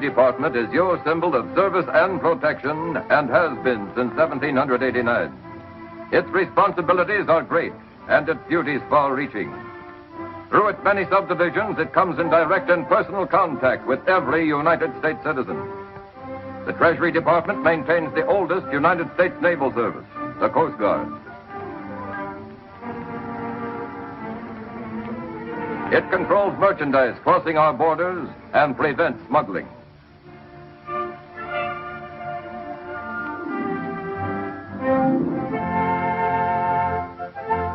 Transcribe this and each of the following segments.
Department is your symbol of service and protection and has been since 1789. Its responsibilities are great and its duties far-reaching. Through its many subdivisions, it comes in direct and personal contact with every United States citizen. The Treasury Department maintains the oldest United States naval service, the Coast Guard. It controls merchandise crossing our borders and prevents smuggling.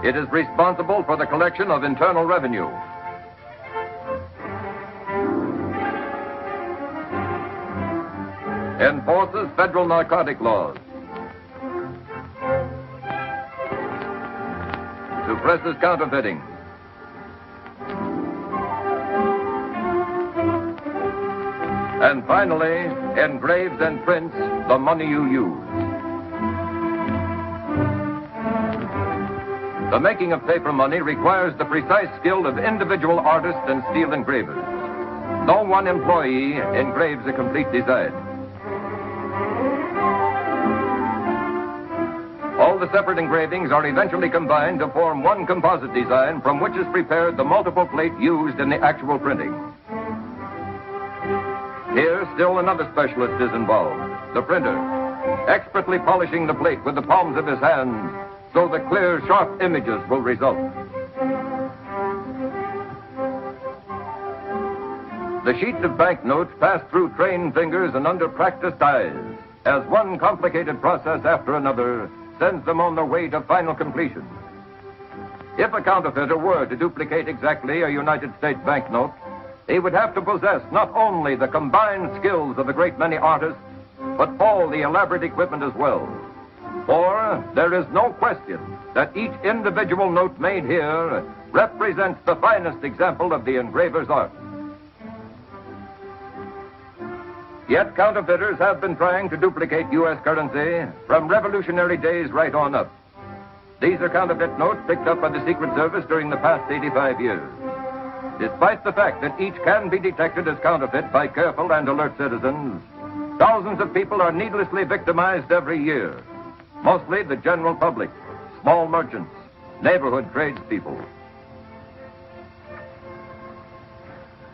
It is responsible for the collection of internal revenue. Enforces federal narcotic laws. Suppresses counterfeiting. And finally, engraves and prints the money you use. The making of paper money requires the precise skill of individual artists and steel engravers. No one employee engraves a complete design. All the separate engravings are eventually combined to form one composite design from which is prepared the multiple plate used in the actual printing. Here, still another specialist is involved, the printer, expertly polishing the plate with the palms of his hands so the clear, sharp images will result. The sheets of banknotes pass through trained fingers and under practiced eyes as one complicated process after another sends them on their way to final completion. If a counterfeiter were to duplicate exactly a United States banknote, he would have to possess not only the combined skills of a great many artists, but all the elaborate equipment as well. For there is no question that each individual note made here represents the finest example of the engraver's art. Yet counterfeiters have been trying to duplicate U.S. currency from revolutionary days right on up. These are counterfeit notes picked up by the Secret Service during the past 85 years. Despite the fact that each can be detected as counterfeit by careful and alert citizens, thousands of people are needlessly victimized every year. Mostly the general public, small merchants, neighborhood tradespeople.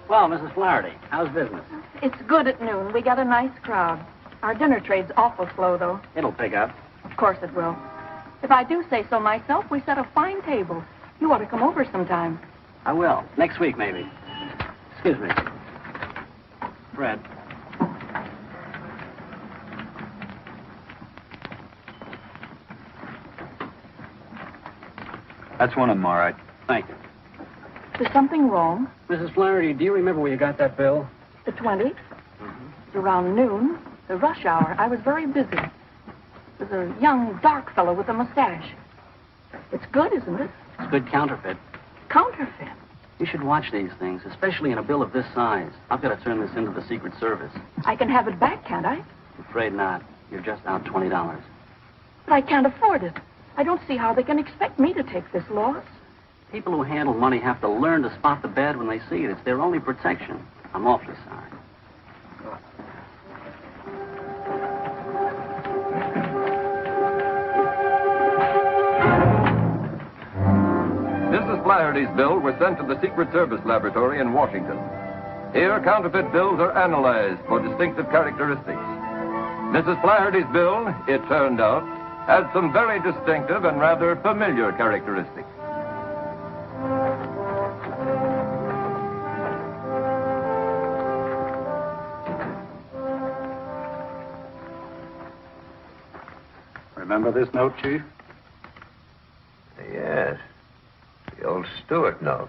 Well, Mrs. Flaherty, how's business? It's good at noon. We got a nice crowd. Our dinner trade's awful slow, though. It'll pick up. Of course it will. If I do say so myself, we set a fine table. You ought to come over sometime. I will. Next week, maybe. Excuse me. Fred. That's one of them, all right. Thank you. Is something wrong? Mrs. Flaherty, do you remember where you got that bill? The 20? It's around noon, the rush hour. I was very busy. There's a young, dark fellow with a mustache. It's good, isn't it? It's good counterfeit. Counterfeit. You should watch these things, especially in a bill of this size. I've got to turn this into the Secret Service. I can have it back, can't I? I'm afraid not. You're just out $20. But I can't afford it. I don't see how they can expect me to take this loss. People who handle money have to learn to spot the bad when they see it. It's their only protection. I'm awfully sorry. Mrs. Flaherty's bill was sent to the Secret Service Laboratory in Washington. Here, counterfeit bills are analyzed for distinctive characteristics. Mrs. Flaherty's bill, it turned out, had some very distinctive and rather familiar characteristics. Remember this note, Chief? Yes. The old Stewart note.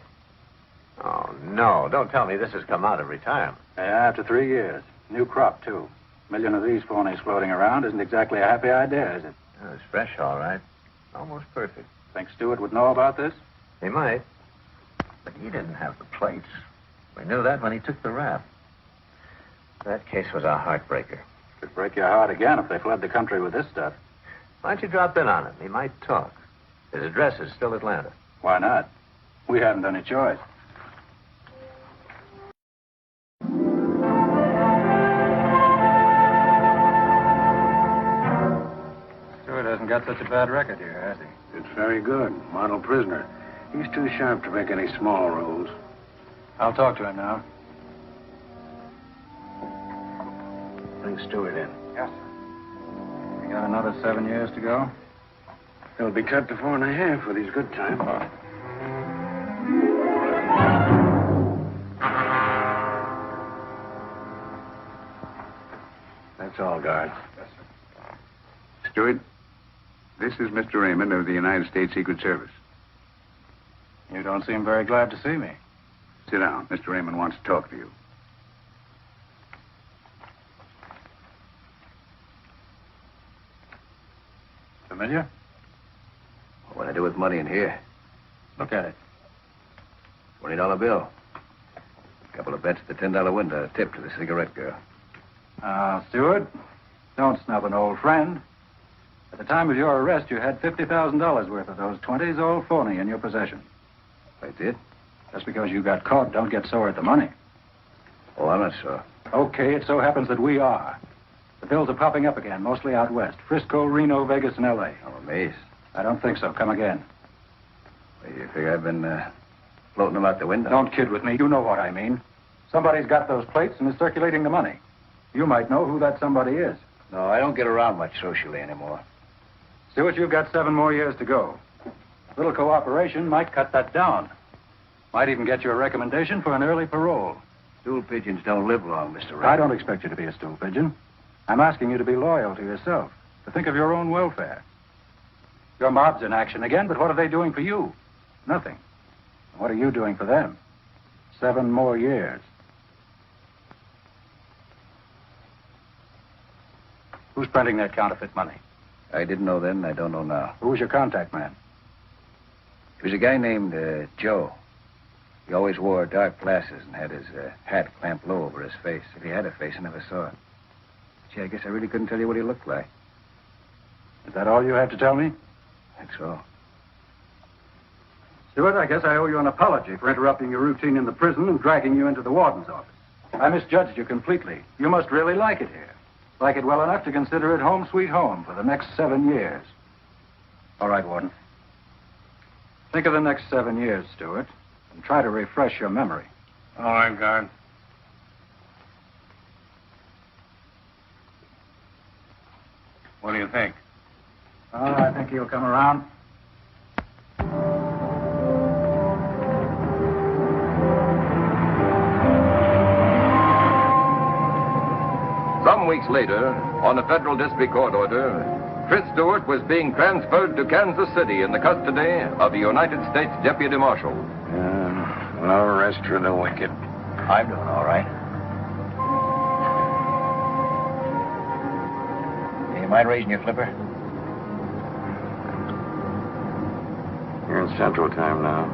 Oh, no. Don't tell me this has come out of retirement. Yeah, after 3 years. New crop, too. A million of these phonies floating around isn't exactly a happy idea, is it? Oh, it's fresh, all right. Almost perfect. Think Stewart would know about this? He might. But he didn't have the plates. We knew that when he took the rap. That case was a heartbreaker. Could break your heart again if they fled the country with this stuff. Why don't you drop in on him? He might talk. His address is still Atlanta. Why not? We haven't any choice. got such a bad record here, has he? It's very good. Model prisoner. He's too sharp to make any small roles. I'll talk to him now. Bring Stewart in. Yes, sir. We got another 7 years to go? He'll be cut to 4.5 with his good time. That's all, guard. Yes, sir. Stewart, this is Mr. Raymond of the United States Secret Service. You don't seem very glad to see me. Sit down. Mr. Raymond wants to talk to you. Familiar? What I do with money in here? Look at it. $20 bill. A couple of bets at the $10 window. A tip to the cigarette girl. Stewart, don't snub an old friend. At the time of your arrest, you had $50,000 worth of those 20s all phony in your possession. I did? Just because you got caught, don't get sore at the money. Oh, I'm not sure. Okay, it so happens that we are. The bills are popping up again, mostly out west. Frisco, Reno, Vegas, and L.A. I'm amazed. I don't think so. Come again. Well, you figure I've been floating them out the window? Don't kid with me. You know what I mean. Somebody's got those plates and is circulating the money. You might know who that somebody is. No, I don't get around much socially anymore. Stewart, you've got 7 more years to go. A little cooperation might cut that down. Might even get you a recommendation for an early parole. Stool pigeons don't live long, Mr. Raymond. I don't expect you to be a stool pigeon. I'm asking you to be loyal to yourself, to think of your own welfare. Your mob's in action again, but what are they doing for you? Nothing. What are you doing for them? 7 more years. Who's printing that counterfeit money? I didn't know then, I don't know now. Who was your contact man? It was a guy named Joe. He always wore dark glasses and had his hat clamped low over his face. If he had a face, I never saw it. Gee, I guess I really couldn't tell you what he looked like. Is that all you have to tell me? I think so. Stewart, I guess I owe you an apology for interrupting your routine in the prison and dragging you into the warden's office. I misjudged you completely. You must really like it here. Like it well enough to consider it home sweet home for the next 7 years. All right, Warden. Think of the next 7 years, Stewart, and try to refresh your memory. All right, guard. What do you think? Oh, I think he'll come around. Some weeks later, on a federal district court order, Tris Stewart was being transferred to Kansas City in the custody of the United States Deputy Marshal. No rest for the wicked. I'm doing all right. You mind raising your flipper? You're in Central Time now.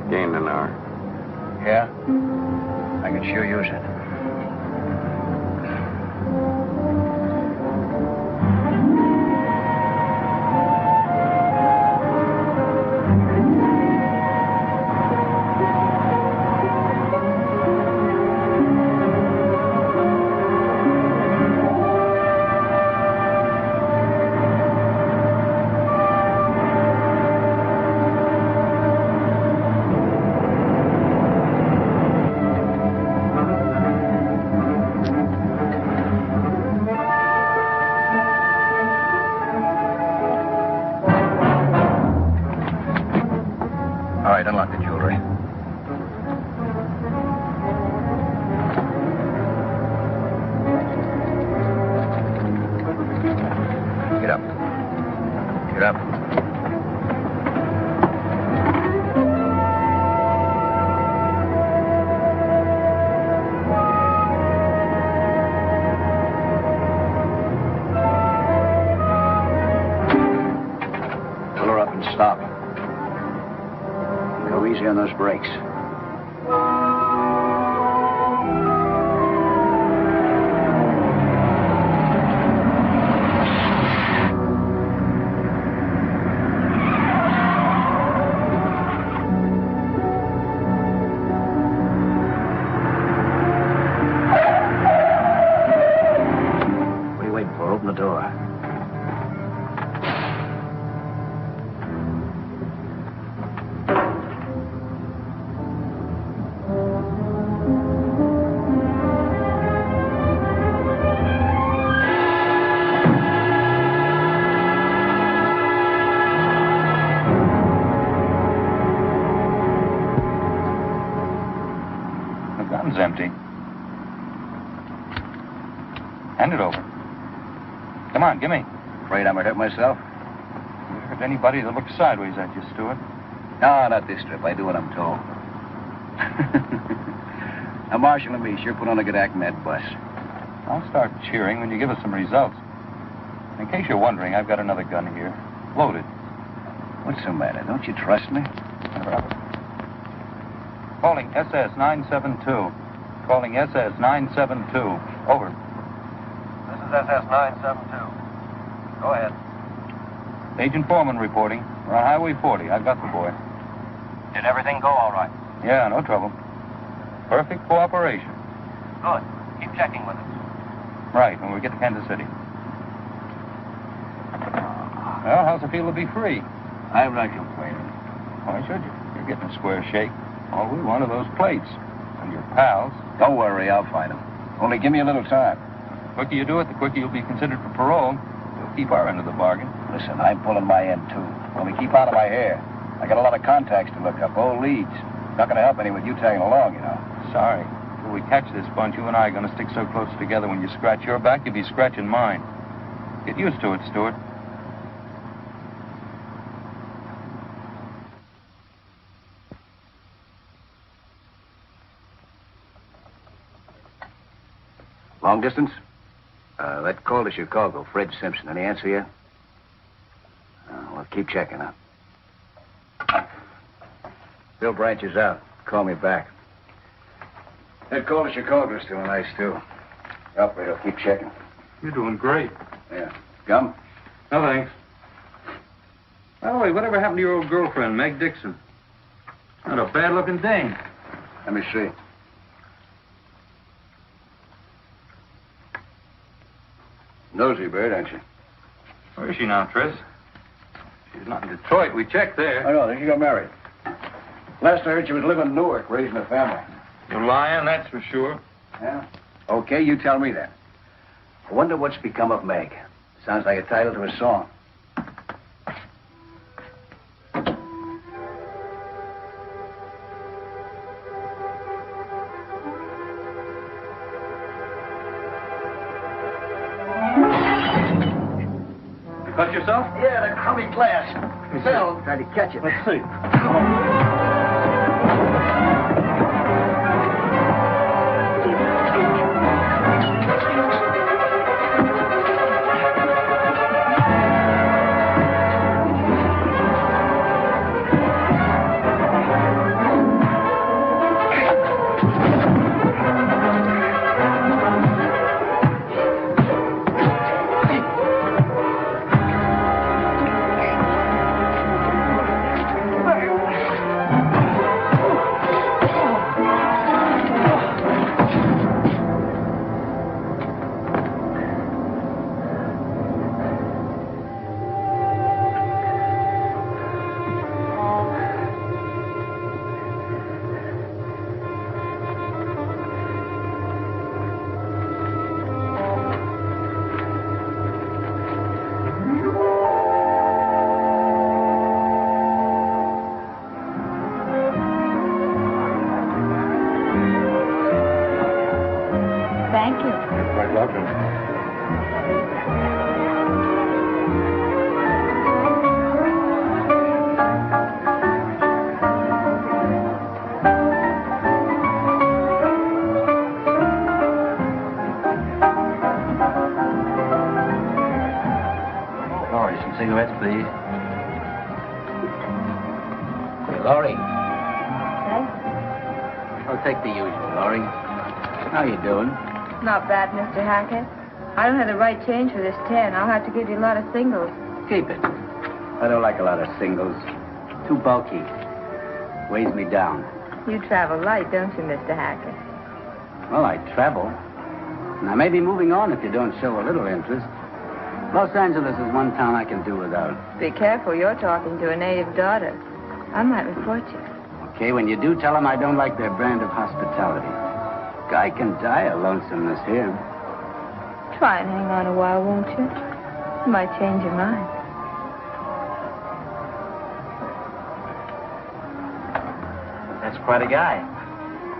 Gained an hour. Yeah? I can sure use it. All right, unlock the jewelry. Get up. Get up. Pull her up and stop. Go easy on those brakes. What are you waiting for? Open the door. Hand it over. Come on, give me. Afraid I might hurt myself? You hurt anybody that looks sideways at you, Stewart? No, not this trip. I do what I'm told. Now, Marshal and me sure put on a good act in that bus. I'll start cheering when you give us some results. In case you're wondering, I've got another gun here. Loaded. What's the matter? Don't you trust me? Calling SS 972. Calling SS 972. Over. This is SS 972. Go ahead. Agent Foreman reporting. We're on Highway 40. I've got the boy. Did everything go all right? Yeah, no trouble. Perfect cooperation. Good. Keep checking with us. Right, when we get to Kansas City. Well, how's it feel to be free? I'm not complaining. Why should you? You're getting a square shake. All we want are those plates. And your pals. Don't worry, I'll find them. Only give me a little time. The quicker you do it, the quicker you'll be considered for parole. We'll keep our end of the bargain. Listen, I'm pulling my end, too. Only keep out of my hair. I got a lot of contacts to look up, old leads. Not going to help any with you tagging along, you know. Sorry. Till we catch this bunch, you and I are going to stick so close together when you scratch your back, you'll be scratching mine. Get used to it, Stewart. Long distance? That call to Chicago, Fred Simpson. Any answer yet? Well, keep checking, huh? Bill Branch is out. Call me back. That call to Chicago's still nice, too. Operator, keep checking. You're doing great. Yeah. Gum? No, thanks. By the way, whatever happened to your old girlfriend, Meg Dixon? Not a bad-looking dame. Let me see. Nosy bird, aren't you? Where is she now, Tris? She's not in Detroit. We checked there. I know. She got married. Last I heard, she was living in Newark, raising a family. You're lying, that's for sure. Yeah? Okay, you tell me that. I wonder what's become of Meg. Sounds like a title to a song. You cut yourself? Yeah, the crummy glass. Phil tried to catch it. Let's see. Thank you. You're quite welcome. Laurie, some cigarettes, please. Hey, Laurie. Oh, take the usual, Laurie. How you doing? Not bad, Mr. Hackett. I don't have the right change for this 10. I'll have to give you a lot of singles. Keep it. I don't like a lot of singles. Too bulky. Weighs me down. You travel light, don't you, Mr. Hackett? Well, I travel. And I may be moving on if you don't show a little interest. Los Angeles is one town I can do without. Be careful, you're talking to a native daughter. I might report you. Okay, when you do, tell them I don't like their brand of hospitality. Guy can die of lonesomeness here. Try and hang on a while, won't you? You might change your mind. That's quite a guy.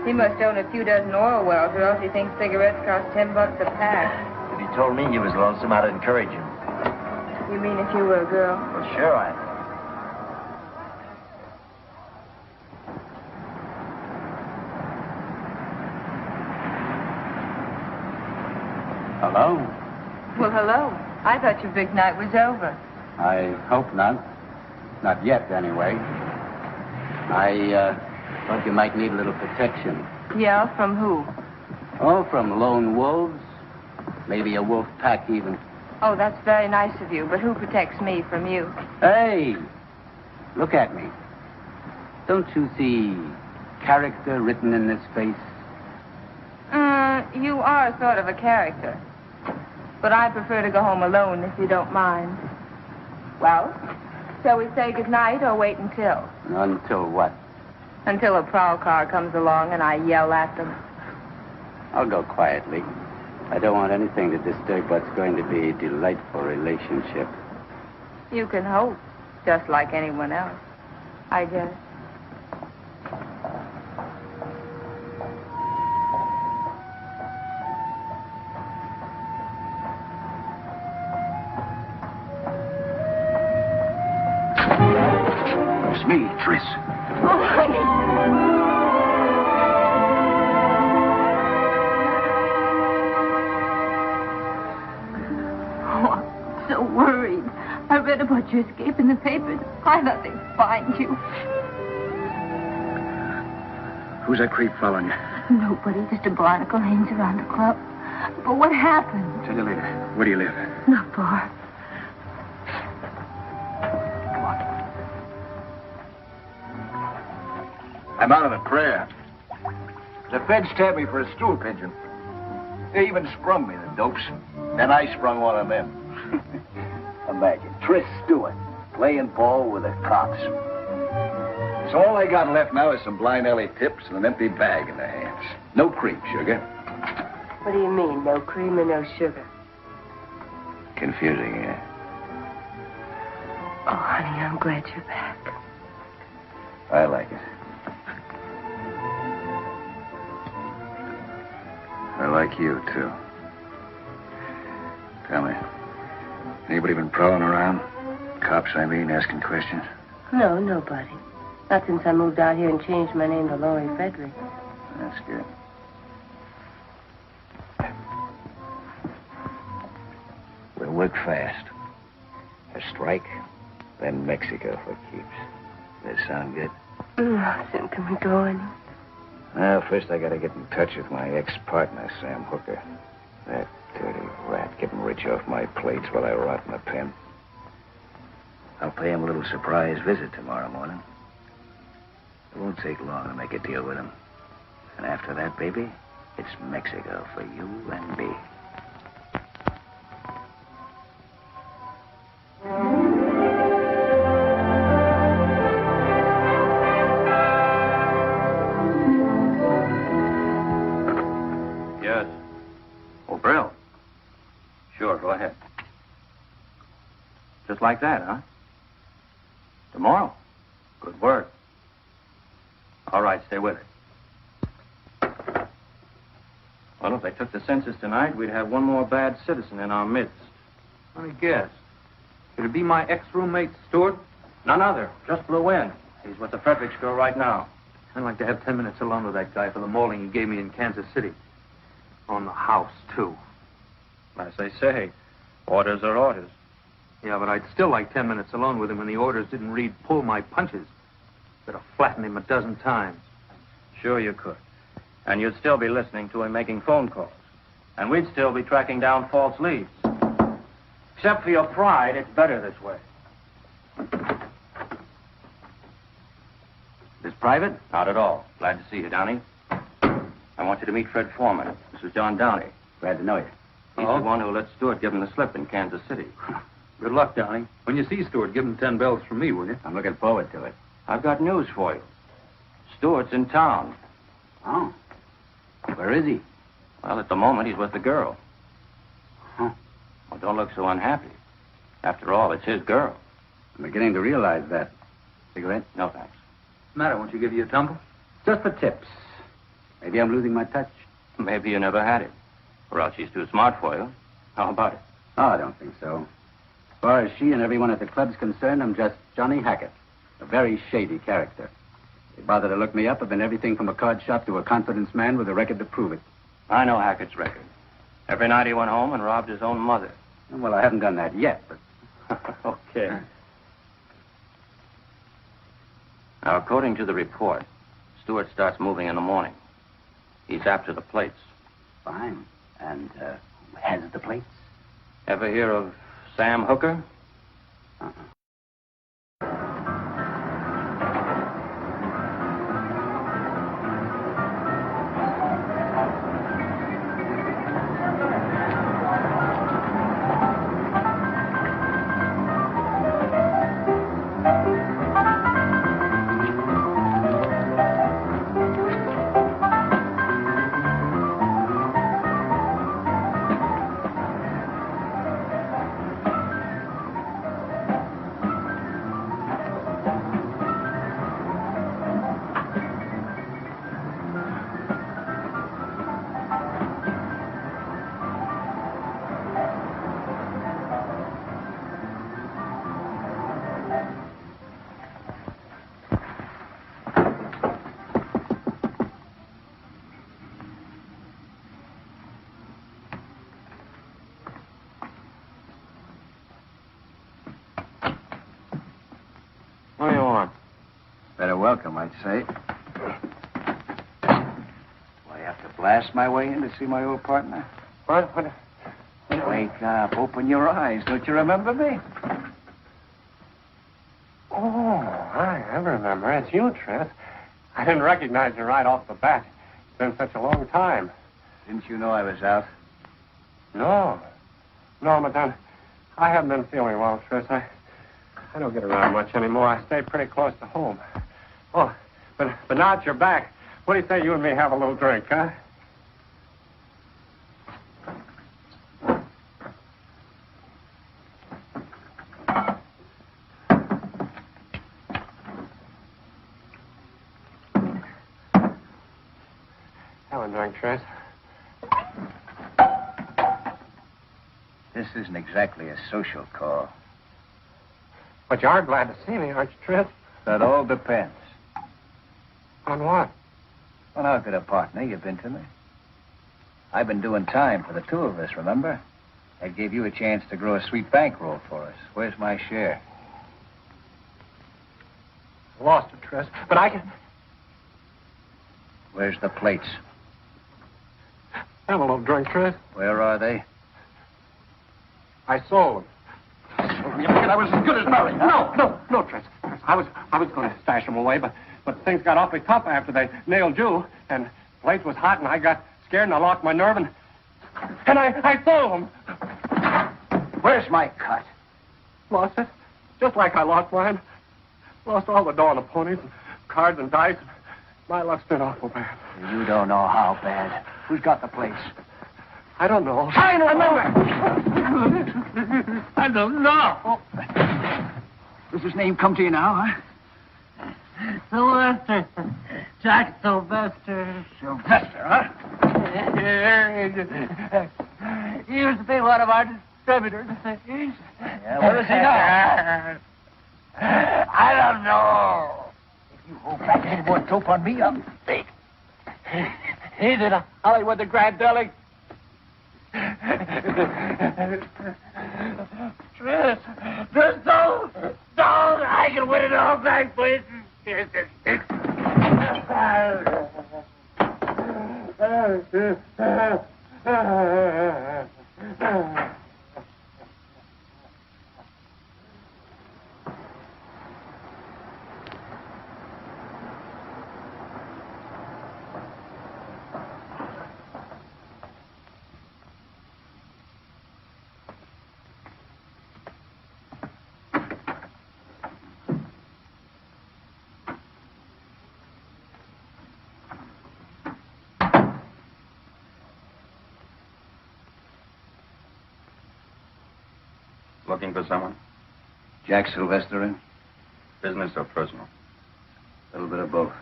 He must own a few dozen oil wells, or else he thinks cigarettes cost $10 a pack. Did he told me he was lonesome, I'd encourage him. You mean if you were a girl? Well, sure I am. Hello? Well, hello. I thought your big night was over. I hope not. Not yet, anyway. I thought you might need a little protection. Yeah, from who? Oh, from lone wolves. Maybe a wolf pack, even. Oh, that's very nice of you, but who protects me from you? Hey! Look at me. Don't you see character written in this face? You are sort of a character. But I prefer to go home alone, if you don't mind. Well, shall we say goodnight or wait until? Until what? Until a prowl car comes along and I yell at them. I'll go quietly. I don't want anything to disturb what's going to be a delightful relationship. You can hope, just like anyone else, I guess. It's me, Tris. Oh, honey. So worried. I read about your escape in the papers. I thought they'd find you. Who's that creep following you? Nobody, just a barnacle hangs around the club. But what happened? Tell you later. Where do you live? Not far. Come on. I'm out of the prayer. The feds tapped me for a stool pigeon. They even sprung me, the dopes. Then I sprung one of them. Imagine, Tris Stewart playing ball with the cops. So all I got left now is some blind alley tips and an empty bag in their hands. No cream, sugar. What do you mean, no cream and no sugar? Confusing, yeah. Oh, honey, I'm glad you're back. I like it. I like you, too. Tell me, anybody been prowling around? Cops, I mean, asking questions? No, nobody. Not since I moved out here and changed my name to Laurie Frederick. That's good. We'll work fast. A strike, then Mexico for keeps. Does that sound good? Soon can we go in? Well, first I gotta get in touch with my ex-partner, Sam Hooker. That dirty rat getting rich off my plates while I rot in the pen. I'll pay him a little surprise visit tomorrow morning. It won't take long to make a deal with him. And after that, baby, it's Mexico for you and me. Yes. Oh, Brill. Sure, go ahead. Just like that, huh? Tomorrow? Good work. All right, stay with it. Well, if they took the census tonight, we'd have one more bad citizen in our midst. Let me guess. Could it be my ex-roommate, Stewart? None other. Just flew in. He's with the Fredericks girl right now. I'd like to have 10 minutes alone with that guy for the mauling he gave me in Kansas City. On the house, too. As they say, orders are orders. Yeah, but I'd still like 10 minutes alone with him when the orders didn't read pull my punches. Could have flattened him a dozen times. Sure you could. And you'd still be listening to him making phone calls. And we'd still be tracking down false leads. Except for your pride, it's better this way. This private? Not at all. Glad to see you, Downey. I want you to meet Fred Foreman. This is John Downey. Glad to know you. He's the one who let Stewart give him the slip in Kansas City. Good luck, Downey. When you see Stewart, give him 10 bells from me, will you? I'm looking forward to it. I've got news for you. Stewart's in town. Oh. Where is he? Well, at the moment, he's with the girl. Huh. Well, don't look so unhappy. After all, it's his girl. I'm beginning to realize that. Cigarette? No, thanks. What's the matter? Won't you give you a tumble? Just for tips. Maybe I'm losing my touch. Maybe you never had it. Or else she's too smart for you. How about it? Oh, I don't think so. As far as she and everyone at the club's concerned, I'm just Johnny Hackett, a very shady character. They bother to look me up. I've been everything from a card shop to a confidence man with a record to prove it. I know Hackett's record. Every night he went home and robbed his own mother. Well, I haven't done that yet, but... Okay. Now, according to the report, Stewart starts moving in the morning. He's after the plates. Fine. And, who has the plates? Ever hear of Sam Hooker? Uh-uh. What do you want? Better welcome, I'd say. Do I have to blast my way in to see my old partner? What? Wake up. Open your eyes. Don't you remember me? Oh, I remember. It's you, Tris. I didn't recognize you right off the bat. It's been such a long time. Didn't you know I was out? No, Madame. I haven't been feeling well, Tris. I don't get around much anymore. I stay pretty close to home. Oh, but now that you're back, what do you say you and me have a little drink, huh? Have a drink, Tris. This isn't exactly a social call. But you are glad to see me, aren't you, Tris? That all depends. On what? Well, how good a partner you've been to me. I've been doing time for the two of us, remember? I gave you a chance to grow a sweet bankroll for us. Where's my share? Lost it, Tris. But I can... Where's the plates? Have a little drink, Tris. Where are they? I sold them. You figured I was as good as married? No, Tris. I was going to stash them away, but things got awfully tough after they nailed you, and the place was hot, and I got scared, and I lost my nerve, and I sold them. Where's my cut? Lost it, just like I lost mine. Lost all the dough on the ponies, and cards and dice. My luck's been awful bad. You don't know how bad. Who's got the plates? I don't know. I know. I don't know. Does his name come to you now, huh? Sylvester. Jack Sylvester. Sylvester, huh? He used to be one of our distributors. Yeah, where is he now? I don't know. If you hold back any more dope on me, I'm big. He's in Hollywood, the Grand Deli. Tris, don't! I can win it all back, please. Looking for someone? Jack Sylvester in? Business or personal? A little bit of both.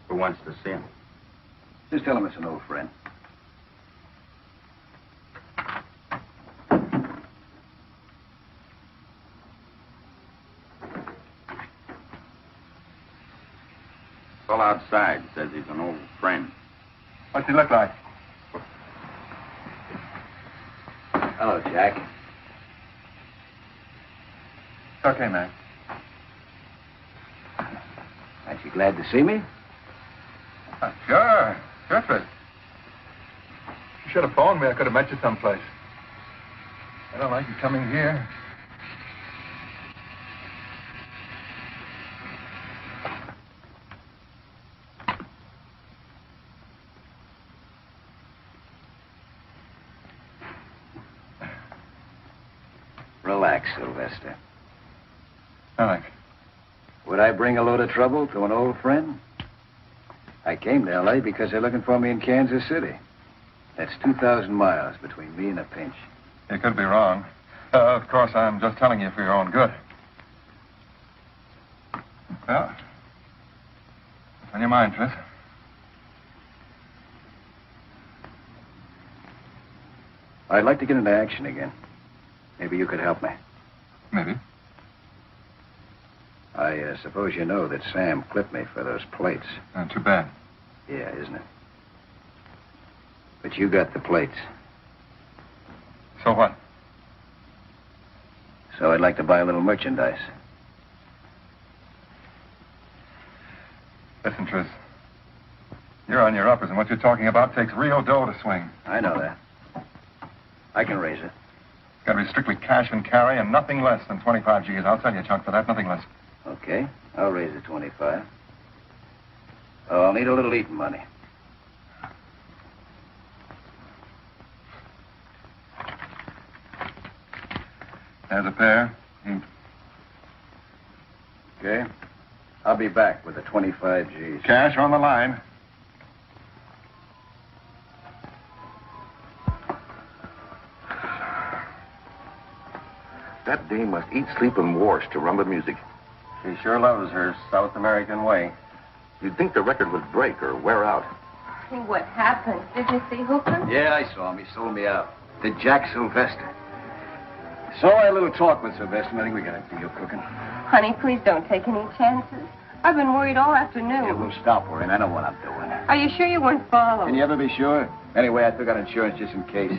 Who wants to see him? Just tell him it's an old friend. fellow outside says he's an old friend. What's he look like? Hello, Jack. It's okay, man. Aren't you glad to see me? Sure. Sure, Tris. You should have phoned me. I could have met you someplace. I don't like you coming here. Relax, Sylvester. Thanks. Would I bring a load of trouble to an old friend? I came to L.A. because they're looking for me in Kansas City. That's 2,000 miles between me and a pinch. You could be wrong. Of course, I'm just telling you for your own good. Well, what's on your mind, Tris? I'd like to get into action again. Maybe you could help me. Maybe. I suppose you know that Sam clipped me for those plates. Too bad. Yeah, isn't it? But you got the plates. So what? So I'd like to buy a little merchandise. Listen, Tris. You're on your uppers, and what you're talking about takes real dough to swing. I know that. I can raise it. It's got to be strictly cash and carry and nothing less than 25 G's. I'll sell you a chunk for that, nothing less. Okay, I'll raise it 25. Oh, I'll need a little eating money. There's a pair. Okay. I'll be back with the 25 G's. Cash on the line. That dame must eat, sleep, and wash to run the music. She sure loves her South American way. You'd think the record would break or wear out. See what happened. Did you see Hooker? Yeah, I saw him. He sold me out. To Jack Sylvester. So I had a little talk with Sylvester. I think we got a deal cooking. Honey, please don't take any chances. I've been worried all afternoon. Yeah, we'll stop worrying. I know what I'm doing. Are you sure you weren't followed? Can you ever be sure? Anyway, I took out insurance just in case.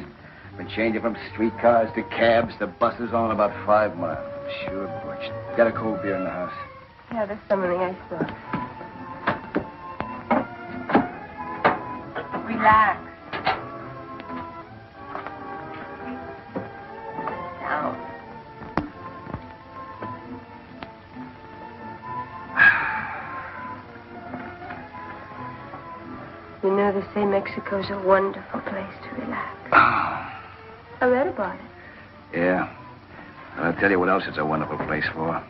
Been changing from streetcars to cabs to buses all in about 5 miles. Sure, Butch. Got a cold beer in the house. Yeah, there's some in the icebox. Relax. Down. You know, they say Mexico's a wonderful place to relax. I read about it. Yeah. I'll tell you what else it's a wonderful place for.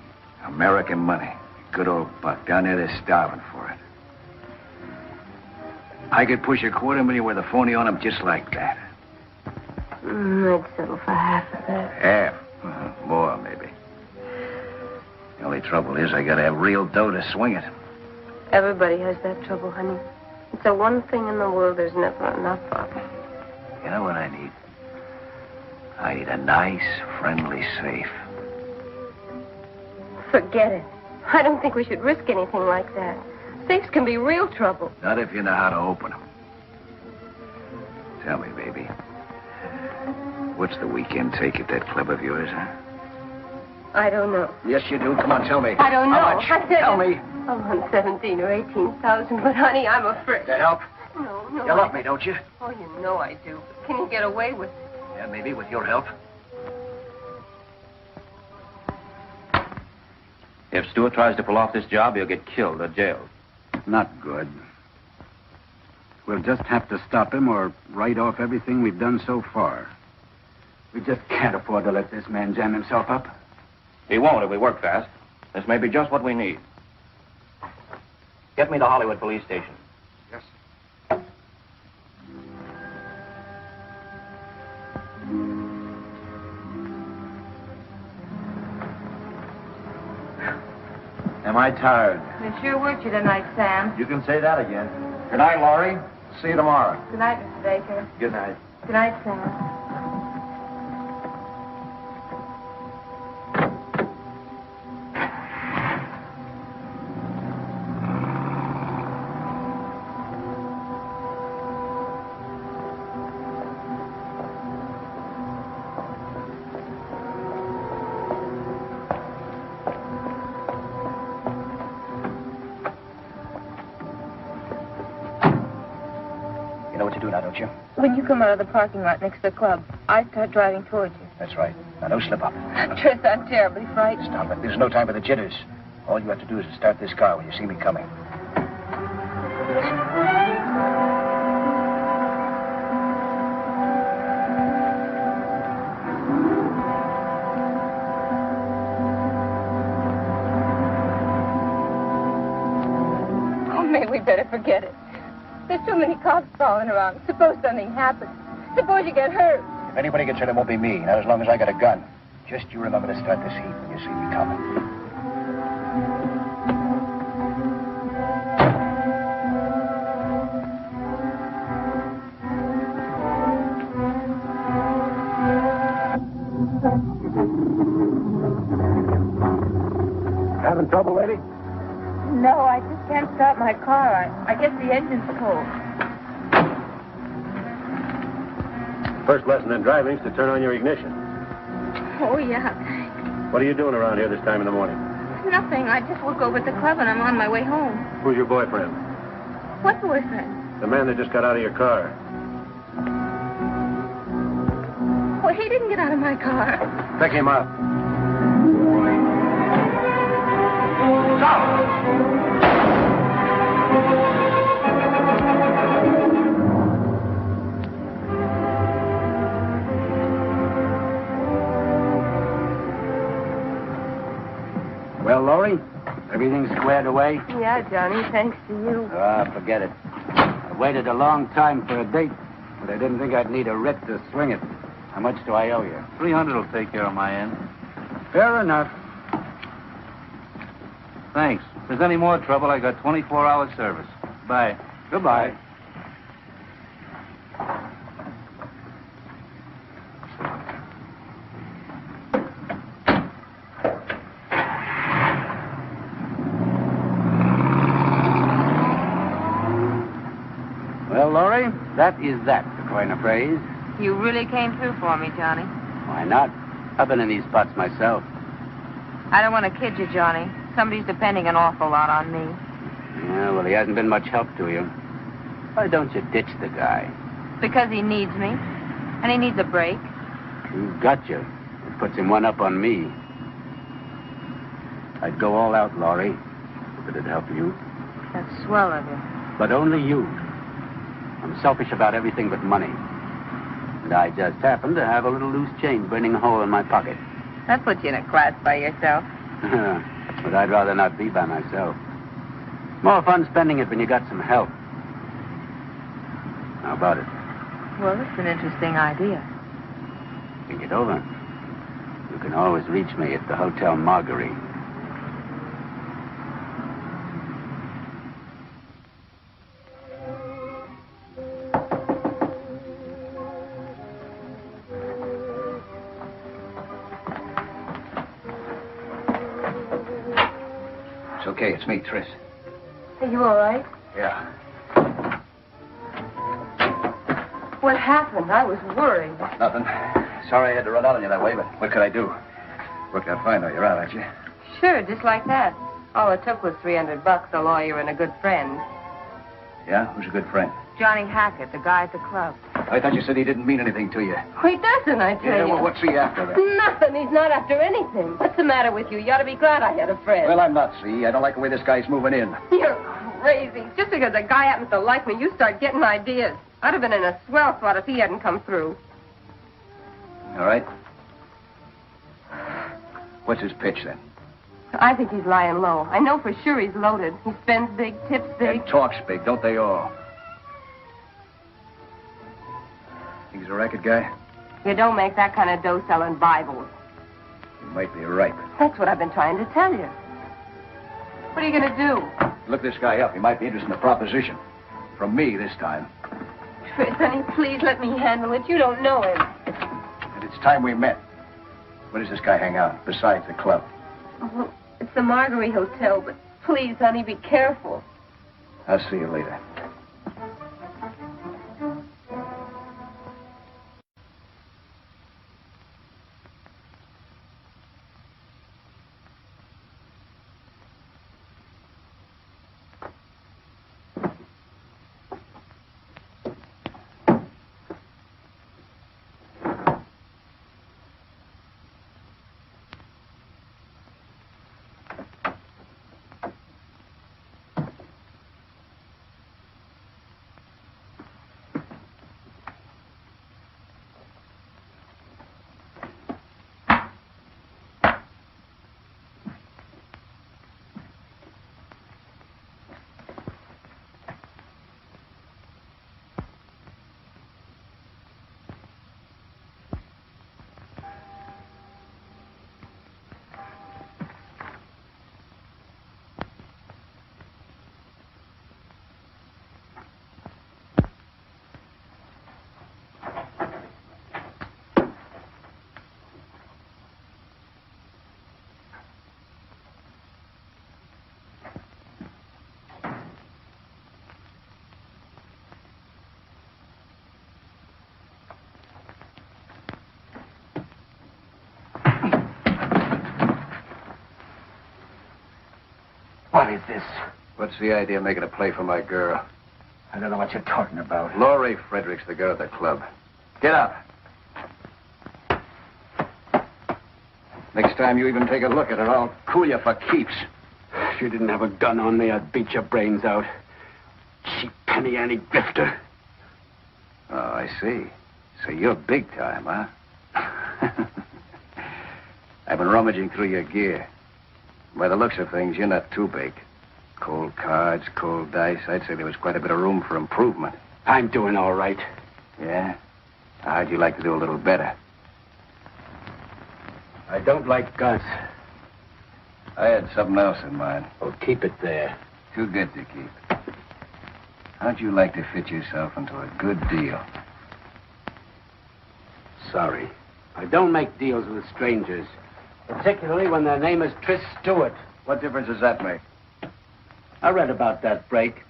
American money. Good old buck. Down there, they're starving for it. I could push $250,000 with a phony on them just like that. I'd settle for half of that. Half? More, maybe. The only trouble is I gotta have real dough to swing it. Everybody has that trouble, honey. It's the one thing in the world there's never enough of. You know what I need? I need a nice, friendly safe. Forget it. I don't think we should risk anything like that. Safes can be real trouble. Not if you know how to open them. Tell me, baby. What's the weekend take at that club of yours, huh? I don't know. Yes, you do. Come on, tell me. I don't know. How much? I said Tell me. I'm on 17 or 18,000, but honey, I'm afraid. To help? No. You love me, don't you? Oh, you know I do. Can you get away with it? Yeah, maybe with your help. If Stewart tries to pull off this job, he'll get killed or jailed. Not good. We'll just have to stop him or write off everything we've done so far. We just can't afford to let this man jam himself up. He won't if we work fast. This may be just what we need. Get me to Hollywood Police Station. Yes. Am I tired? They sure worked you tonight, Sam. You can say that again. Good night, Laurie. See you tomorrow. Good night, Mr. Baker. Good night. Good night, Sam. do now, don't you? When you come out of the parking lot next to the club, I start driving towards you. That's right. Now, don't slip up. Tris, I'm terribly frightened. Stop it. There's no time for the jitters. All you have to do is start this car when you see me coming. Maybe we better forget it. There's too many cops falling around. Suppose something happens. Suppose you get hurt. If anybody gets hurt, it won't be me. Not as long as I got a gun. Just you remember to start this heat when you see me coming. Having trouble, lady? No, I just can't start my car. I guess the engine's cold. First lesson in driving is to turn on your ignition. Oh, yeah, thanks. What are you doing around here this time in the morning? Nothing. I just look over at the club and I'm on my way home. Who's your boyfriend? What boyfriend? The man that just got out of your car. Well, he didn't get out of my car. Pick him up. Well, Laurie, everything squared away? Yeah, Johnny, thanks to you. Ah, forget it. I waited a long time for a date, but I didn't think I'd need a writ to swing it. How much do I owe you? 300 will take care of my end. Fair enough. Thanks. If there's any more trouble, I got 24-hour service. Bye. Goodbye. Well, Laurie, that is that, to coin a phrase. You really came through for me, Johnny. Why not? I've been in these spots myself. I don't want to kid you, Johnny. Somebody's depending an awful lot on me. Yeah, well, he hasn't been much help to you. Why don't you ditch the guy? Because he needs me. And he needs a break. You've got you. It puts him one up on me. I'd go all out, Laurie, if it'd help you. That's swell of you. But only you. I'm selfish about everything but money. And I just happen to have a little loose change burning a hole in my pocket. That puts you in a class by yourself. But I'd rather not be by myself. More fun spending it when you got some help. How about it? Well, it's an interesting idea. Think it over. You can always reach me at the Hotel Marguerite. It's okay. It's me, Tris. Are you all right? Yeah. What happened? I was worried. Nothing. Sorry I had to run out on you that way, but what could I do? Worked out fine, though. You're out, aren't you? Sure, just like that. All it took was $300, a lawyer, and a good friend. Yeah? Who's a good friend? Johnny Hackett, the guy at the club. I thought you said he didn't mean anything to you. Oh, he doesn't, I tell Yeah, you. well, what's he after, then? Nothing. He's not after anything. What's the matter with you? You ought to be glad I had a friend. Well, I'm not, see? I don't like the way this guy's moving in. You're crazy. Just because a guy happens to like me, you start getting ideas. I'd have been in a swell spot if he hadn't come through. All right. What's his pitch, then? I think he's lying low. I know for sure he's loaded. He spends big, tips big. And talks big, don't they all? Think he's a racket guy? You don't make that kind of dough selling Bibles. You might be right. That's what I've been trying to tell you. What are you going to do? Look this guy up. He might be interested in the proposition. From me this time. Tris, honey, please let me handle it. You don't know him. And it's time we met. Where does this guy hang out, besides the club? Oh, it's the Marguerite Hotel, but please, honey, be careful. I'll see you later. this. What's the idea of making a play for my girl? I don't know what you're talking about. Laurie Frederick's the girl at the club. Get up. Next time you even take a look at her, I'll cool you for keeps. If you didn't have a gun on me, I'd beat your brains out. Cheap penny ante grifter. Oh, I see. So you're big time, huh? I've been rummaging through your gear. By the looks of things, you're not too big. Cold cards, cold dice. I'd say there was quite a bit of room for improvement. I'm doing all right. Yeah? How'd you like to do a little better? I don't like guns. I had something else in mind. Oh, keep it there. Too good to keep. How'd you like to fit yourself into a good deal? Sorry. I don't make deals with strangers. Particularly when their name is Tris Stewart. What difference does that make? I read about that break.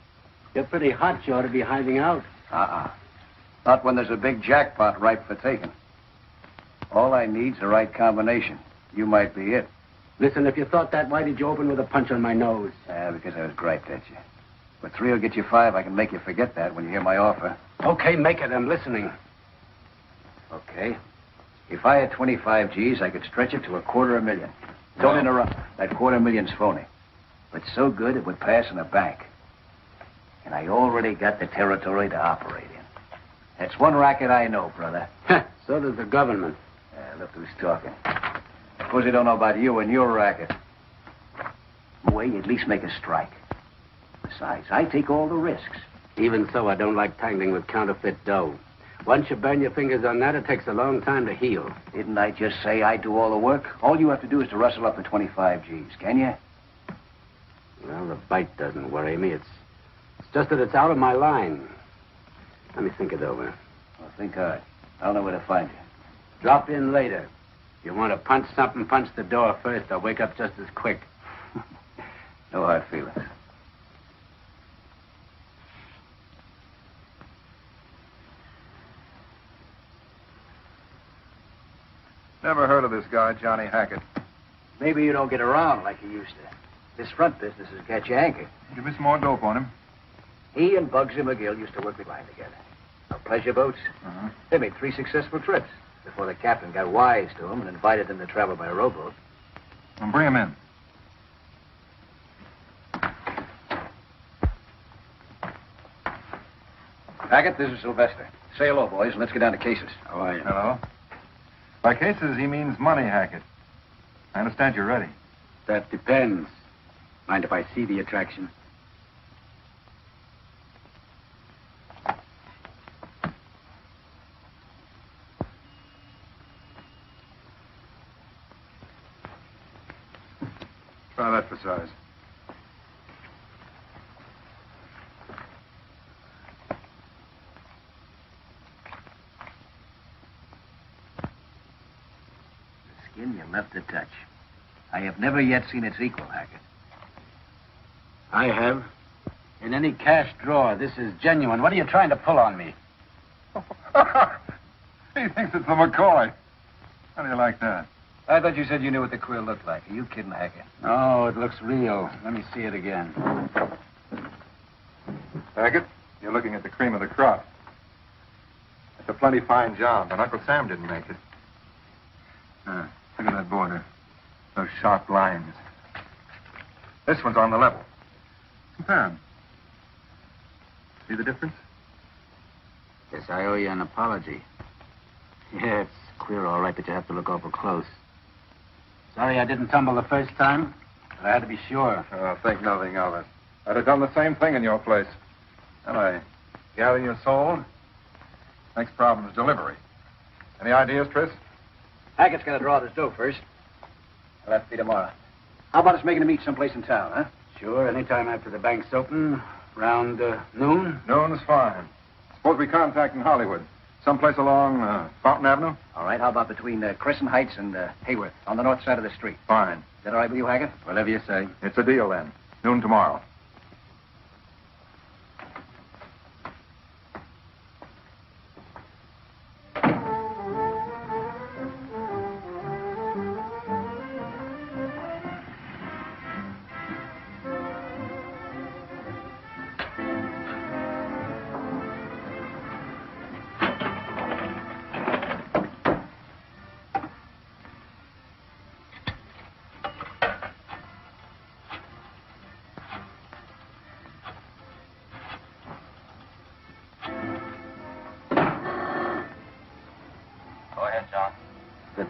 You're pretty hot. You ought to be hiding out. Not when there's a big jackpot ripe for taking. All I need's the right combination. You might be it. Listen, if you thought that, why did you open with a punch on my nose? Because I was griped at you. But 3 will get you 5. I can make you forget that when you hear my offer. Okay, make it. I'm listening. Okay. If I had 25 G's, I could stretch it to $250,000. Don't interrupt. That $250,000's phony. But so good it would pass in a bank. And I already got the territory to operate in. That's one racket I know, brother. So does the government. Look who's talking. Suppose they don't know about you and your racket. Way, you at least make a strike. Besides, I take all the risks. Even so, I don't like tangling with counterfeit dough. Once you burn your fingers on that, it takes a long time to heal. Didn't I just say I do all the work? All you have to do is to rustle up the 25 G's, can you? Well, the bite doesn't worry me. It's just that it's out of my line. Let me think it over. Well, think hard. I'll know where to find you. Drop in later. If you want to punch something, punch the door first. I'll wake up just as quick. No hard feelings. Never heard of this guy, Johnny Hackett. Maybe you don't get around like you used to. This front business has got you anchored. Give me some more dope on him. He and Bugsy McGill used to work the line together. On pleasure boats. They made 3 successful trips before the captain got wise to them and invited them to travel by rowboat. Well, bring him in. Hackett, this is Sylvester. Say hello, boys, and let's get down to cases. How are you? Hello. By cases, he means money, Hackett. I understand you're ready. That depends. Mind if I see the attraction? Try that for size. The skin you left to touch. I have never yet seen its equal, Hackett. I have. In any cash drawer, this is genuine. What are you trying to pull on me? He thinks it's the McCoy. How do you like that? I thought you said you knew what the quill looked like. Are you kidding, Hackett? Oh, it looks real. Let me see it again. Hackett, you're looking at the cream of the crop. It's a plenty fine job, but Uncle Sam didn't make it. Look at that border. Those sharp lines. This one's on the level. Compare 'em. See the difference? Guess I owe you an apology. Yeah, it's queer, all right, that you have to look awful close. Sorry I didn't tumble the first time, but I had to be sure. Oh, think nothing of it. I'd have done the same thing in your place. Well, I gather you're sold. Next problem is delivery. Any ideas, Tris? Hackett's got to draw this dough first. Well, that'll be tomorrow. How about us making a meet someplace in town, huh? Sure, anytime after the bank's open, around noon. Noon's fine. Suppose we contact in Hollywood. Someplace along Fountain Avenue? All right, how about between Crescent Heights and Hayworth, on the north side of the street? Fine. Is that all right with you, Hackett? Whatever you say. It's a deal, then. Noon tomorrow.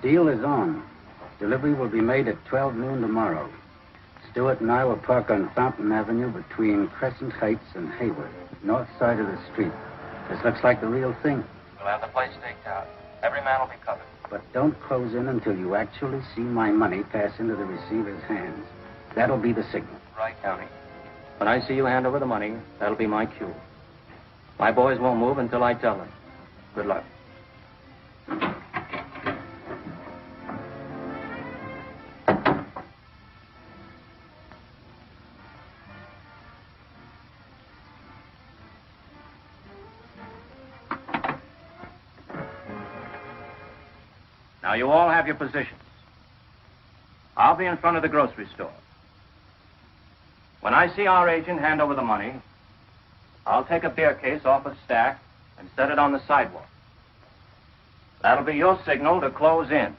Deal is on. Delivery will be made at 12 noon tomorrow. Stewart and I will park on Fountain Avenue between Crescent Heights and Hayward, north side of the street. This looks like the real thing. We'll have the place staked out. Every man will be covered. But don't close in until you actually see my money pass into the receiver's hands. That'll be the signal. Right, County. When I see you hand over the money, that'll be my cue. My boys won't move until I tell them. Good luck. Now, you all have your positions. I'll be in front of the grocery store. When I see our agent hand over the money, I'll take a beer case off a stack and set it on the sidewalk. That'll be your signal to close in.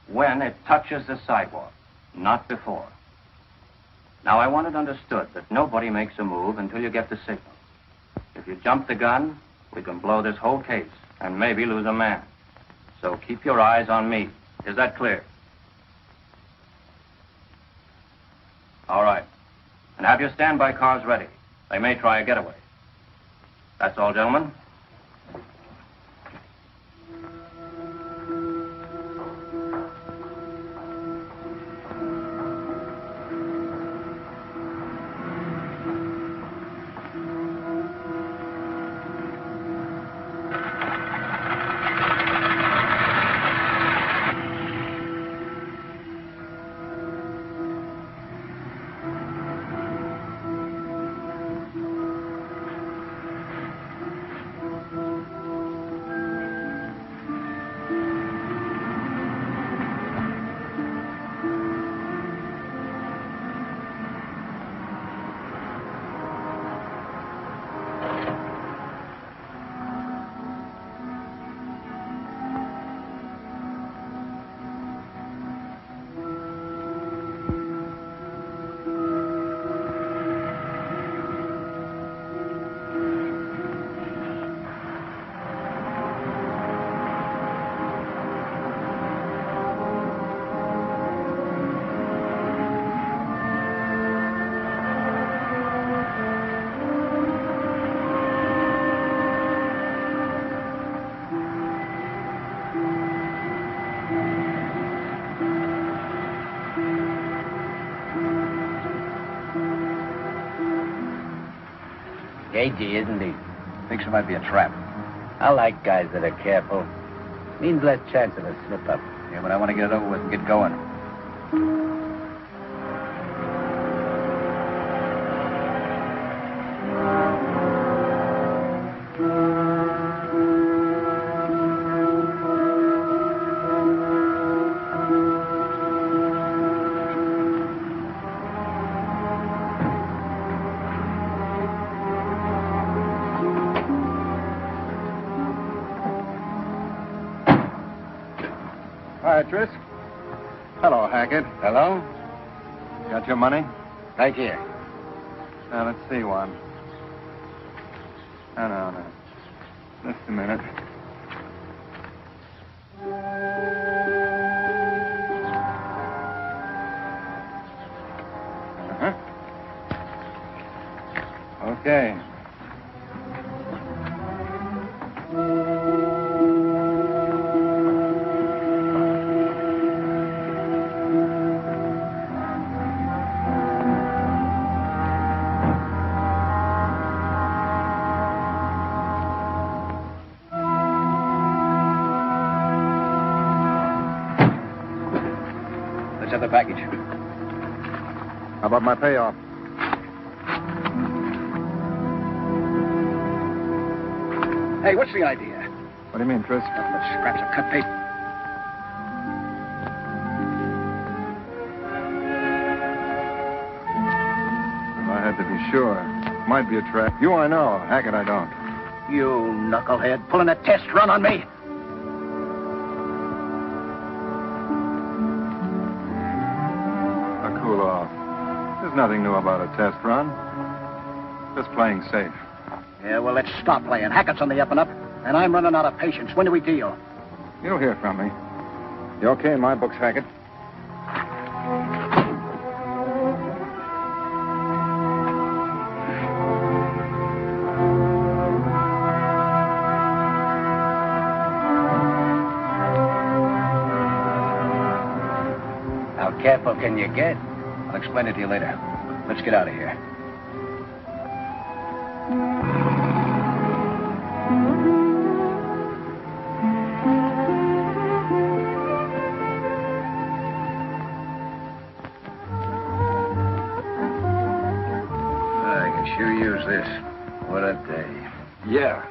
When it touches the sidewalk, not before. Now, I want it understood that nobody makes a move until you get the signal. If you jump the gun, we can blow this whole case and maybe lose a man. So keep your eyes on me. Is that clear? All right. And have your standby cars ready. They may try a getaway. That's all, gentlemen. Cagey, isn't he? Thinks it might be a trap. I like guys that are careful. Means less chance of a slip-up. Yeah, but I want to get it over with and get going. Hi, Tris. Hello, Hackett. Hello? Got your money? Right here. Now, let's see one. No. Just a minute. Okay. Let's have the package. How about my payoff? Hey, what's the idea? What do you mean, Tris? Nothing but scraps of cut paper. If I had to be sure. Might be a trap. You I know. Hackett I don't. You knucklehead, pulling a test run on me. Now, cool off. There's nothing new about a test run. Just playing safe. Yeah, well, let's stop playing. Hackett's on the up and up, and I'm running out of patience. When do we deal? You'll hear from me. You okay in my books, Hackett? How careful can you get? I'll explain it to you later. Let's get out of here. I can sure use this. What a day. Yeah.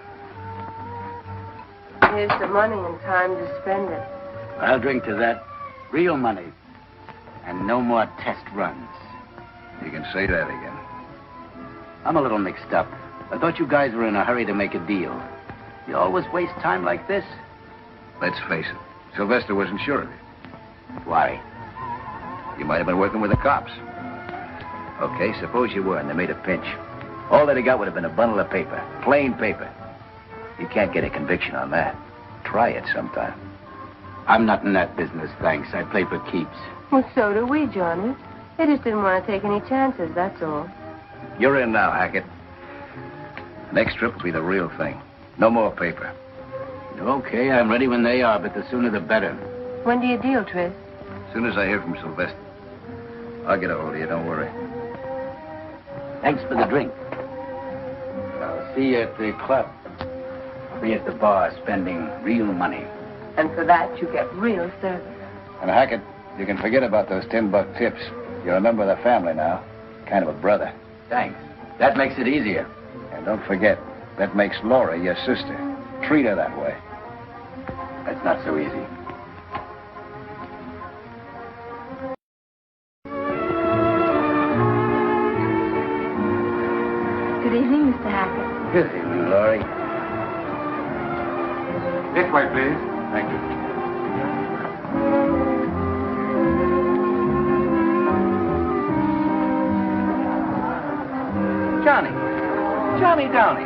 Here's the money and time to spend it. I'll drink to that. Real money. And no more test runs. You can say that again. I'm a little mixed up. I thought you guys were in a hurry to make a deal. You always waste time like this. Let's face it. Sylvester wasn't sure of you. Why? You might have been working with the cops. Okay, suppose you were and they made a pinch. All that he got would have been a bundle of paper. Plain paper. You can't get a conviction on that. Try it sometime. I'm not in that business, thanks. I play for keeps. Well, so do we, Johnny. They just didn't want to take any chances, that's all. You're in now, Hackett. Next trip will be the real thing. No more paper. Okay, I'm ready when they are, but the sooner the better. When do you deal, Tris? As soon as I hear from Sylvester. I'll get a hold of you, don't worry. Thanks for the drink. I'll see you at the club. I'll be at the bar spending real money. And for that, you get real service. And Hackett, you can forget about those $10 tips. You're a member of the family now. Kind of a brother. Thanks. That makes it easier. And don't forget, that makes Laura your sister. Treat her that way. That's not so easy. Good evening, Mr. Hackett. Good evening, Laurie. This way, please. Thank you. Johnny Downey.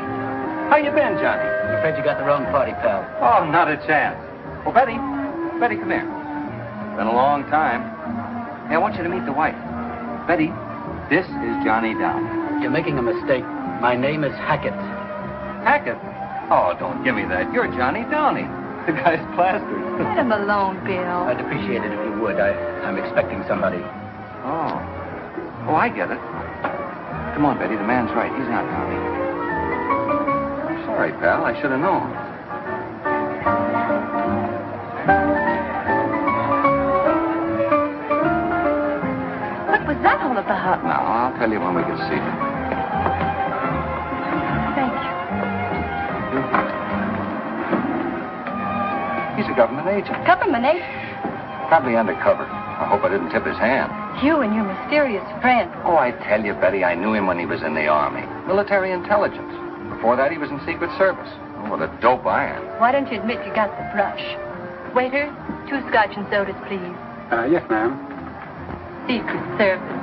How you been, Johnny? I'm afraid you got the wrong party, pal. Oh, not a chance. Well, Betty, come here. Been a long time. Hey, I want you to meet the wife. Betty, this is Johnny Downey. You're making a mistake. My name is Hackett. Hackett? Oh, don't give me that. You're Johnny Downey. The guy's plastered. Let him alone, Bill. I'd appreciate it if you would. I'm expecting somebody. Oh, I get it. Come on, Betty. The man's right. He's not Downey. I'm sorry, pal. I should have known. What was that all about? Now, I'll tell you when we get seated. Thank you. He's a government agent. Government agent? Probably undercover. I hope I didn't tip his hand. You and your mysterious friend. Oh, I tell you, Betty, I knew him when he was in the Army. Military intelligence. Before that, he was in Secret Service. Oh, what a dope iron. Why don't you admit you got the brush? Waiter, 2 scotch and sodas, please. Yes, ma'am. Secret Service.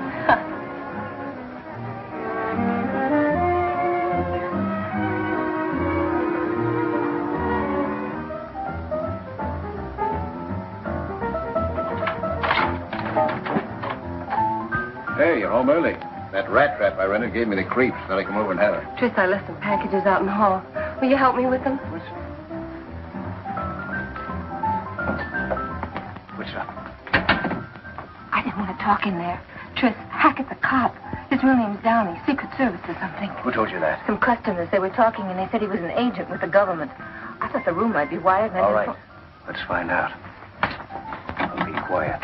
Hey, you're home early. That rat trap I rented gave me the creeps. Thought I'd come over and have her. Tris, I left some packages out in the hall. Will you help me with them? What's up? I didn't want to talk in there. Tris, Hackett's a cop. His real name's Downey, Secret Service or something. Who told you that? Some customers. They were talking and they said he was an agent with the government. I thought the room might be wired. And All right. Let's find out. I'll be quiet.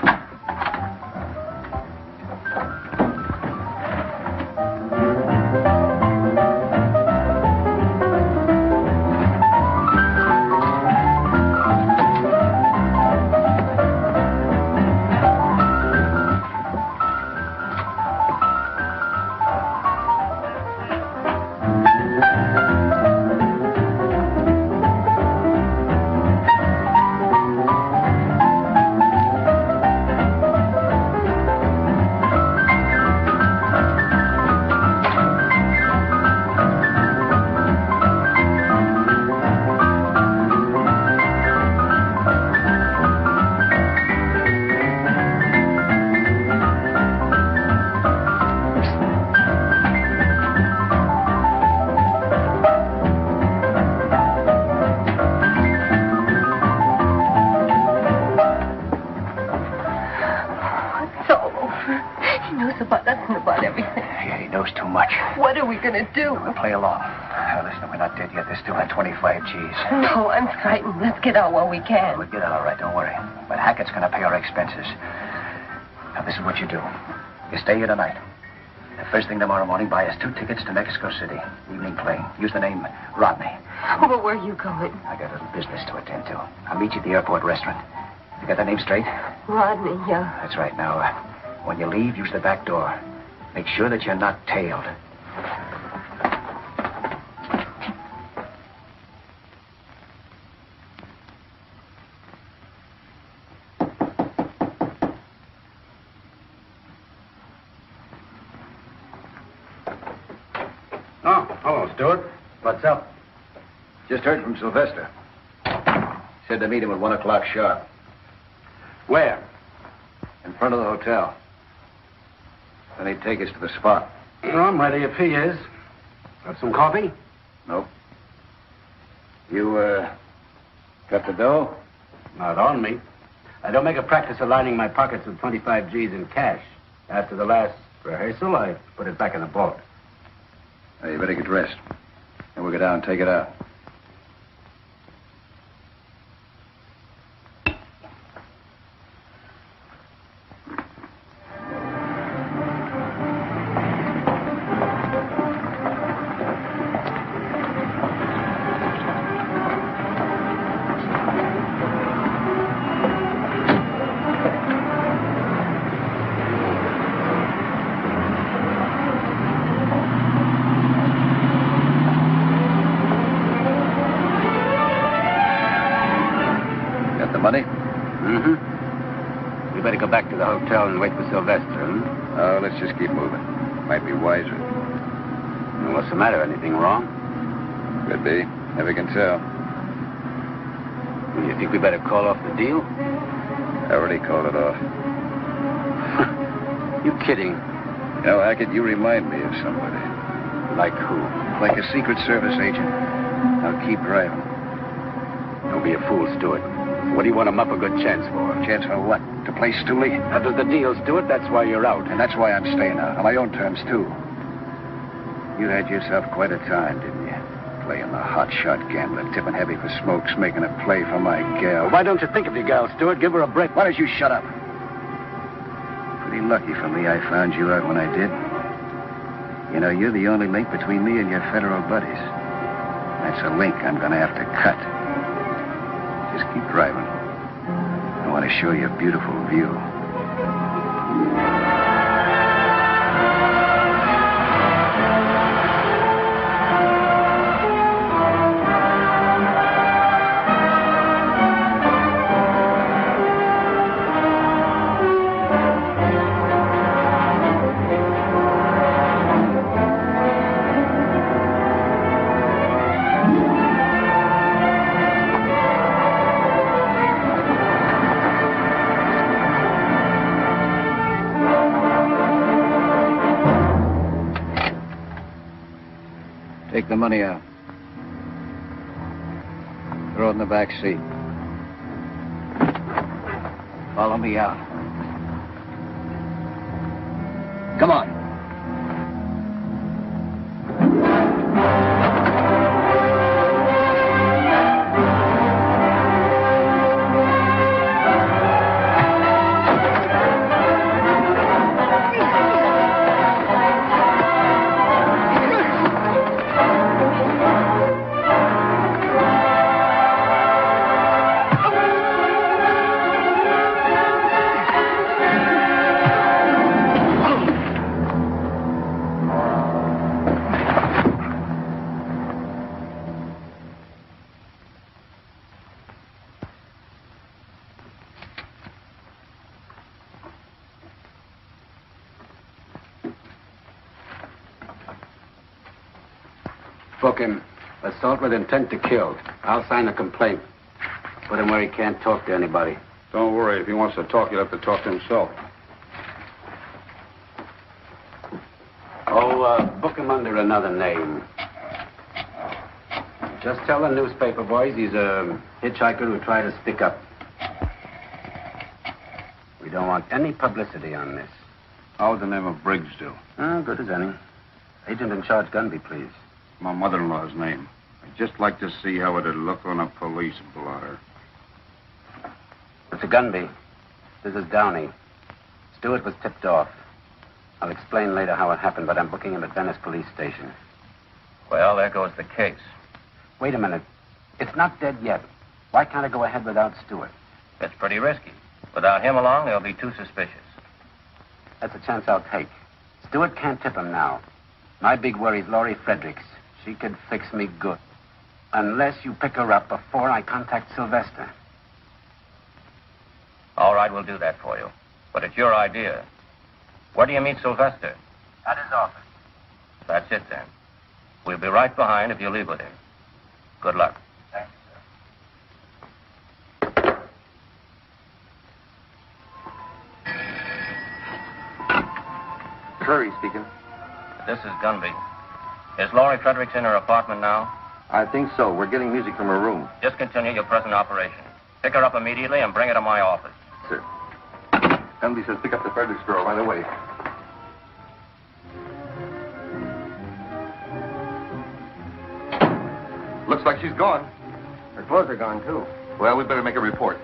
knows about us and about everything. Yeah, he knows too much. What are we going to do? We'll play along. Now, listen, we're not dead yet. There's still 25 G's. No, I'm frightened. Let's get out while we can. We'll get out all right, don't worry. But Hackett's going to pay our expenses. Now, this is what you do. You stay here tonight. The first thing tomorrow morning, buy us 2 tickets to Mexico City. Evening plane. Use the name Rodney. Oh, but where are you going? I got a little business to attend to. I'll meet you at the airport restaurant. You got that name straight? Rodney, yeah. That's right. Now, when you leave, use the back door. Make sure that you're not tailed. Oh, hello, Stewart. What's up? Just heard from Sylvester. Said to meet him at 1 o'clock sharp. Where? In front of the hotel. Then he'd take us to the spot. Well, I'm ready if he is. Got some coffee? Nope. You, got the dough? Not on me. I don't make a practice of lining my pockets with 25 G's in cash. After the last rehearsal, I put it back in the boat. Now, you better get dressed. Then we'll go down and take it out. Money? Mm-hmm. We better go back to the hotel and wait for Sylvester, huh? Oh, let's just keep moving. Might be wiser. Well, what's the matter? Anything wrong? Could be. Never can tell. Well, you think we better call off the deal? I already called it off. You kidding? You know, Hackett, you remind me of somebody. Like who? Like a Secret Service agent. Now keep driving. Don't be a fool, Stewart. What do you want him up a good chance for? Chance for what? To play Stooley? That was the deal, Stewart. That's why you're out. And that's why I'm staying out. On my own terms, too. You had yourself quite a time, didn't you? Playing the hotshot gambler, tipping heavy for smokes, making a play for my gal. Well, why don't you think of your gal, Stewart? Give her a break. Why don't you shut up? Pretty lucky for me I found you out when I did. You know, you're the only link between me and your federal buddies. That's a link I'm going to have to cut. Just keep driving. I want to show you a beautiful view. Take the money out. Throw it in the back seat. Follow me out. Come on. Book him. Assault with intent to kill. I'll sign a complaint. Put him where he can't talk to anybody. Don't worry. If he wants to talk, he'll have to talk to himself. Oh, book him under another name. Just tell the newspaper boys he's a hitchhiker who tried to stick up. We don't want any publicity on this. How would the name of Briggs do? Good as any. Agent in charge, Gunby, please. My mother-in-law's name. I'd just like to see how it'd look on a police blotter. Mr. Gunby, this is Downey. Stewart was tipped off. I'll explain later how it happened, but I'm booking him at Venice Police Station. Well, there goes the case. Wait a minute. It's not dead yet. Why can't I go ahead without Stewart? It's pretty risky. Without him along, they'll be too suspicious. That's a chance I'll take. Stewart can't tip him now. My big worry's Laurie Fredericks. She could fix me good. Unless you pick her up before I contact Sylvester. All right, we'll do that for you. But it's your idea. Where do you meet Sylvester? At his office. That's it, then. We'll be right behind if you leave with him. Good luck. Thanks, sir. Curry speaking. This is Gunby. Is Laurie Fredericks in her apartment now? I think so. We're getting music from her room. Just continue your present operation. Pick her up immediately and bring her to my office. Sir. Gunby says pick up the Fredericks girl right away. Looks like she's gone. Her clothes are gone, too. Well, we better make a report.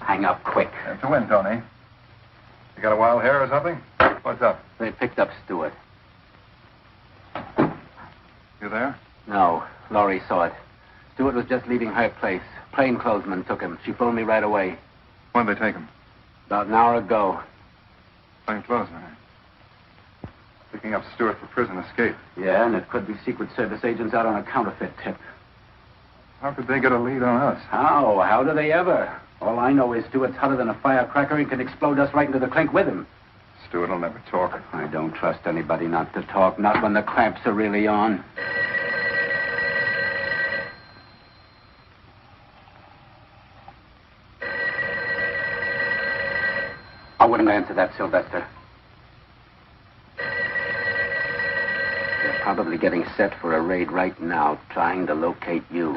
Hang up quick. That's a win, Tony. You got a wild hair or something? What's up? They picked up Stewart. You there? No, Laurie saw it. Stewart was just leaving her place. Plainclothesman took him. She phoned me right away. When'd they take him? About an hour ago. Plainclothesman. Picking up Stewart for prison escape. Yeah, and it could be Secret Service agents out on a counterfeit tip. How could they get a lead on us? How? How do they ever? All I know is Stewart's hotter than a firecracker and can explode us right into the clink with him. Stewart will never talk. I don't trust anybody not to talk, not when the clamps are really on. I wouldn't answer that, Sylvester. They're probably getting set for a raid right now, trying to locate you.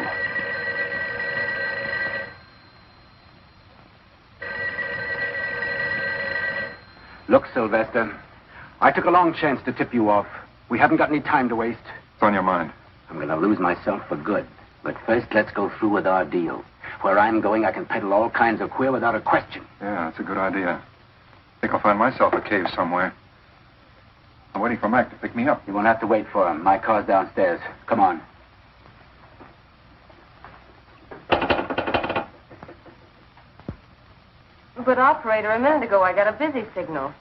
Look, Sylvester, I took a long chance to tip you off. We haven't got any time to waste. What's on your mind? I'm going to lose myself for good. But first, let's go through with our deal. Where I'm going, I can peddle all kinds of queer without a question. Yeah, that's a good idea. I think I'll find myself a cave somewhere. I'm waiting for Mac to pick me up. You won't have to wait for him. My car's downstairs. Come on. But, operator, a minute ago I got a busy signal.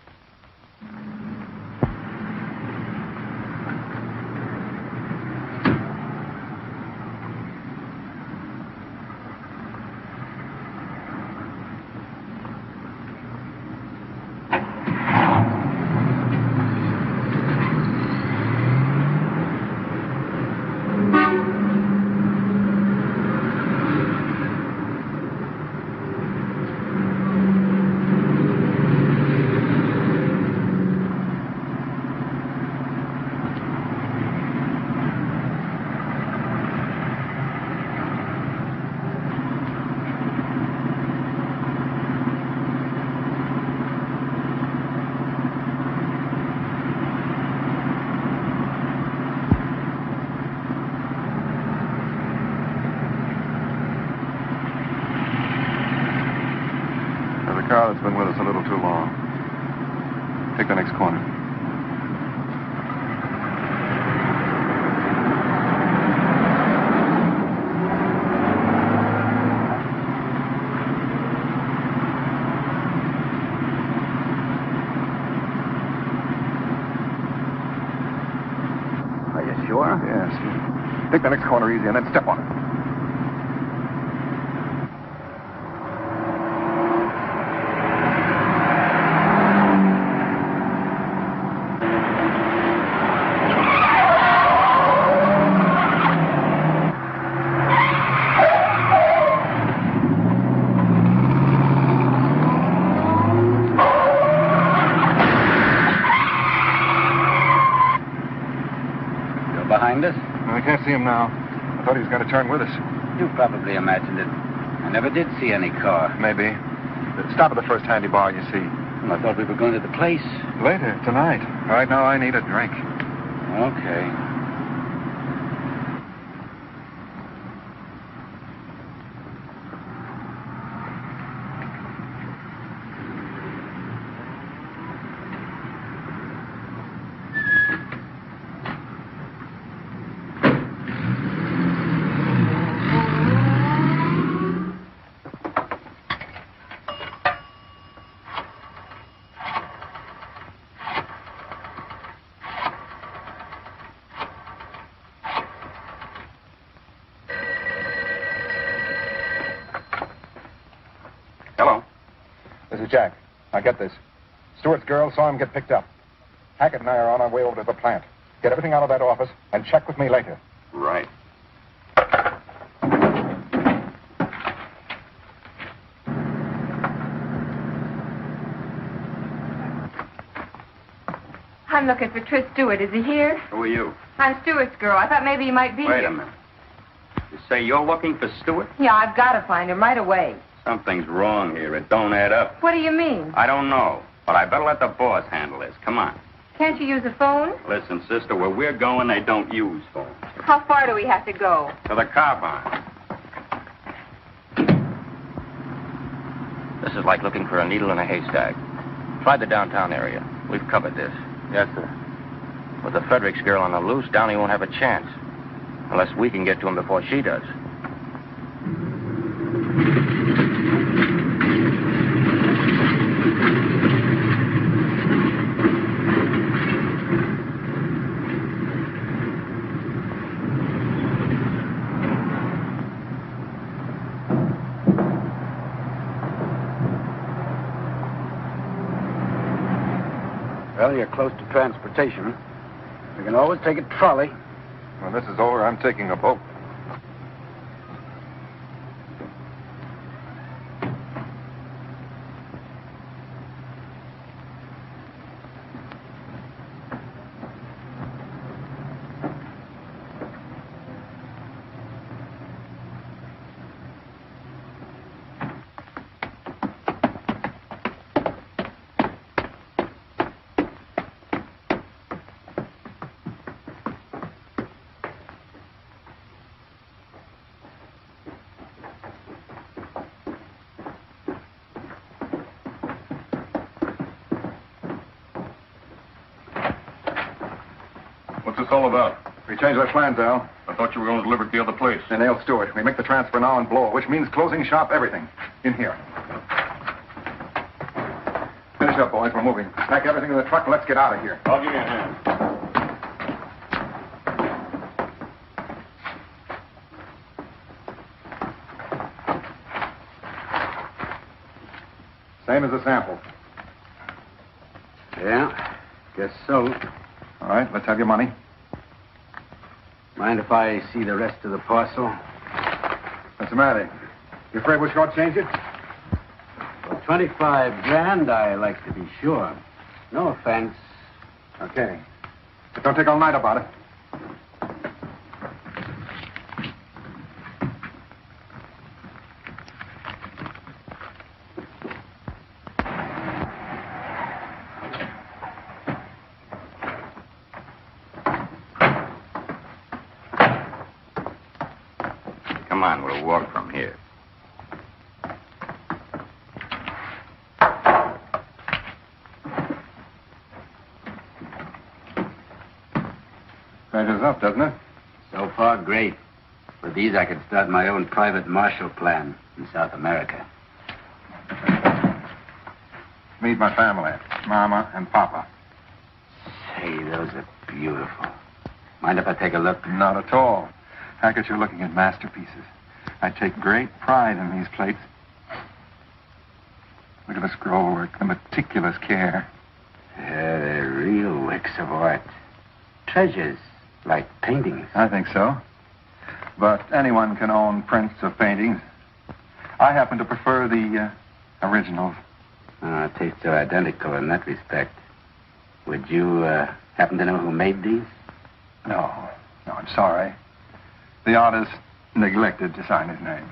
Car that's been with us a little too long. Take the next corner. Are you sure? Yes. Take the next corner easy and then step on it. welcomed us? I can't see him now. I thought he was going to turn with us. You probably imagined it. I never did see any car. Maybe. Stop at the first handy bar you see. Well, I thought we were going to the place. Later, tonight. Right now, I need a drink. Okay. Jack, now get this. Stewart's girl saw him get picked up. Hackett and I are on our way over to the plant. Get everything out of that office and check with me later. Right. I'm looking for Tris Stewart. Is he here? Who are you? I'm Stewart's girl. I thought maybe he might be Wait here. a minute. You say you're looking for Stewart? Yeah, I've got to find him right away. Something's wrong here. It don't add up. What do you mean? I don't know, but I better let the boss handle this. Come on. Can't you use a phone? Listen, sister, where we're going, they don't use phones. How far do we have to go? To the car barn. This is like looking for a needle in a haystack. Try the downtown area. We've covered this. Yes, sir. With the Fredericks girl on the loose, Downey won't have a chance. Unless we can get to him before she does. Well, you're close to transportation. We can always take a trolley. When this is over, I'm taking a boat. What's this all about? We changed our plans, Al. I thought you were going to deliver it to the other place. They nailed Stewart. We make the transfer now and blow, which means closing shop, everything. In here. Finish up, boys. We're moving. Pack everything in the truck and let's get out of here. I'll give you a hand. Same as the sample. Yeah, guess so. All right, let's have your money. Mind if I see the rest of the parcel? What's the matter? You afraid we'll shortchange it? For 25 grand, I like to be sure. No offense. Okay. But don't take all night about it. Come on, we'll walk from here. Measures up, doesn't it? So far, great. With these, I could start my own private Marshall Plan in South America. Meet my family. Mama and Papa. Say, those are beautiful. Mind if I take a look? Not at all. Hackett, you're looking at masterpieces. I take great pride in these plates. Look at the scroll work, the meticulous care. Yeah, they're real works of art. Treasures, like paintings. I think so. But anyone can own prints of paintings. I happen to prefer the originals. Tastes are identical in that respect. Would you happen to know who made these? No. No, I'm sorry. The artist neglected to sign his name.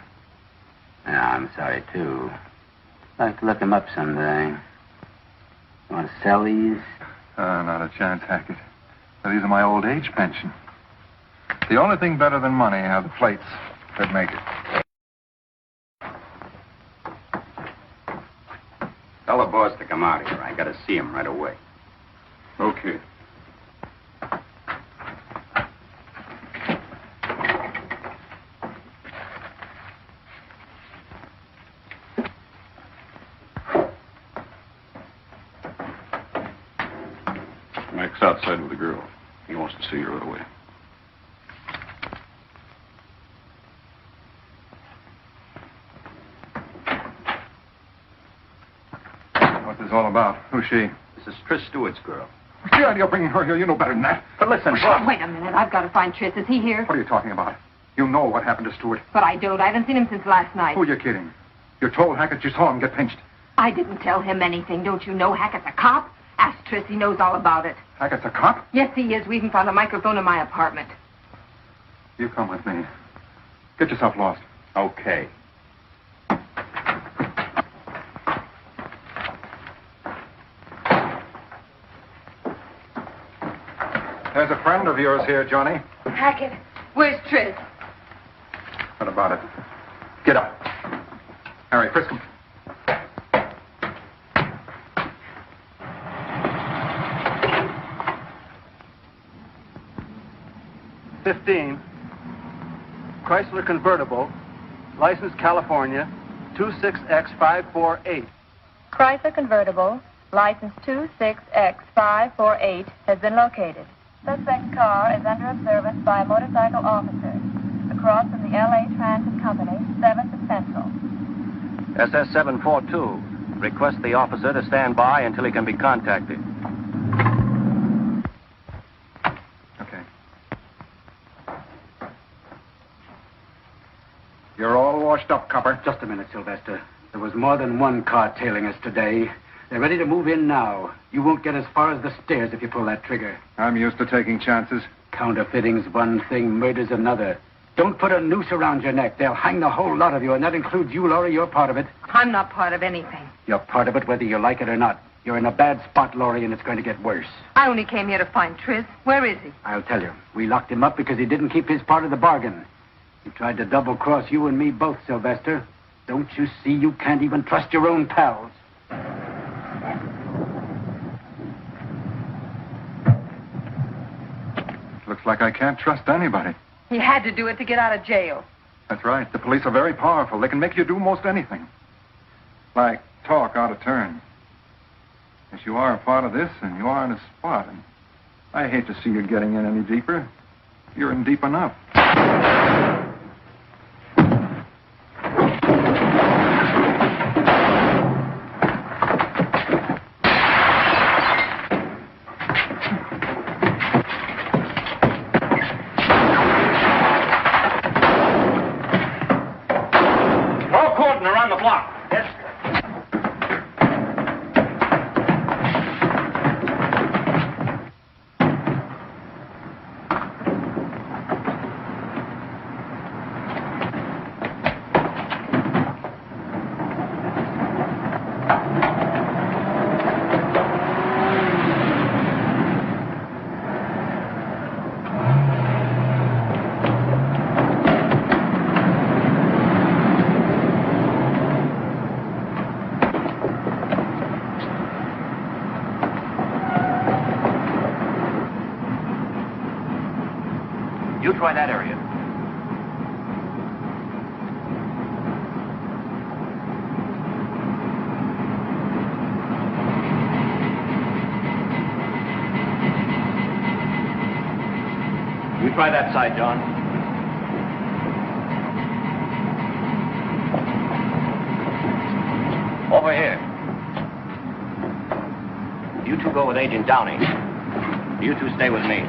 Yeah, I'm sorry, too. I'd like to look him up someday. You want to sell these? Not a chance, Hackett. These are my old age pension. The only thing better than money are the plates that make it. Tell the boss to come out here. I gotta see him right away. Okay. Mike's outside with the girl. He wants to see her right away. What's this all about? Who's she? This is Tris Stewart's girl. What's the idea of bringing her here? You know better than that. But listen, Wait a minute. I've got to find Tris. Is he here? What are you talking about? You know what happened to Stewart. But I don't. I haven't seen him since last night. Who are you kidding? You told Hackett you saw him get pinched. I didn't tell him anything. Don't you know Hackett's a cop? Ask Tris. He knows all about it. Hackett's a cop? Yes, he is. We even found a microphone in my apartment. You come with me. Get yourself lost. Okay. There's a friend of yours here, Johnny. Hackett, where's Tris? What about it? Get up. Harry, frisk him. Chrysler convertible, license California, 26X548. Chrysler convertible, license 26X548, has been located. Suspect car is under observance by a motorcycle officer. Across from the LA Transit Company, 7th and Central. SS742. Request the officer to stand by until he can be contacted. Okay. You're all washed up, copper. Just a minute, Sylvester. There was more than one car tailing us today. They're ready to move in now. You won't get as far as the stairs if you pull that trigger. I'm used to taking chances. Counterfeiting's one thing, murder's another. Don't put a noose around your neck. They'll hang the whole lot of you, and that includes you, Laurie. You're part of it. I'm not part of anything. You're part of it whether you like it or not. You're in a bad spot, Laurie, and it's going to get worse. I only came here to find Tris. Where is he? I'll tell you. We locked him up because he didn't keep his part of the bargain. He tried to double-cross you and me both, Sylvester. Don't you see you can't even trust your own pals? Looks like I can't trust anybody. He had to do it to get out of jail. That's right. The police are very powerful. They can make you do most anything. Like talk out of turn. Yes, you are a part of this, and you are in a spot. And I hate to see you getting in any deeper. You're in deep enough. You try that area. You try that side, John. Over here. You two go with Agent Downey. You two stay with me.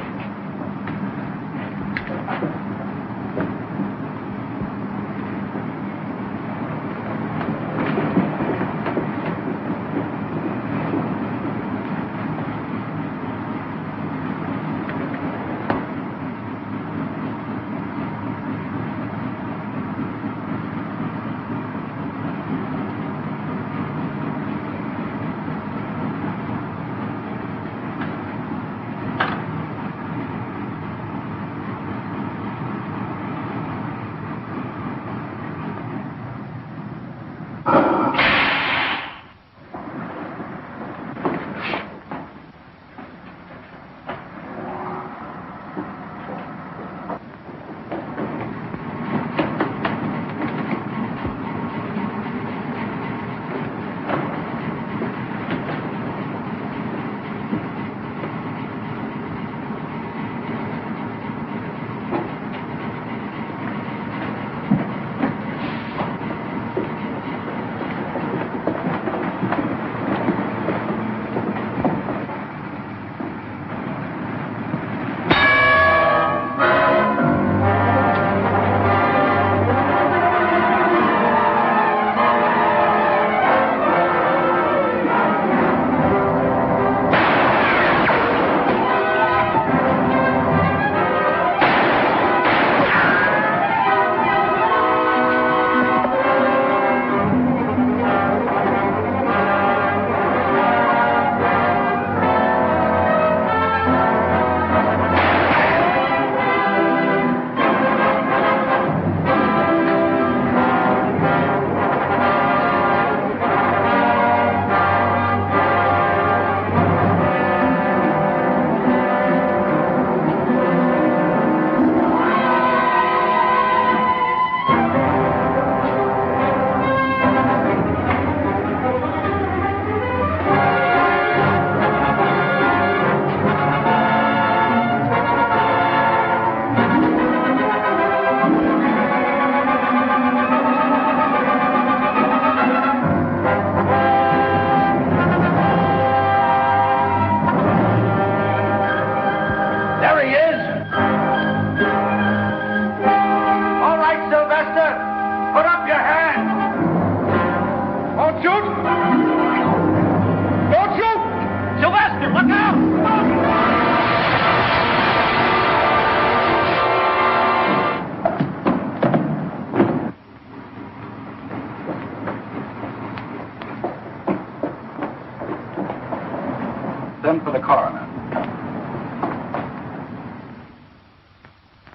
Send for the coroner.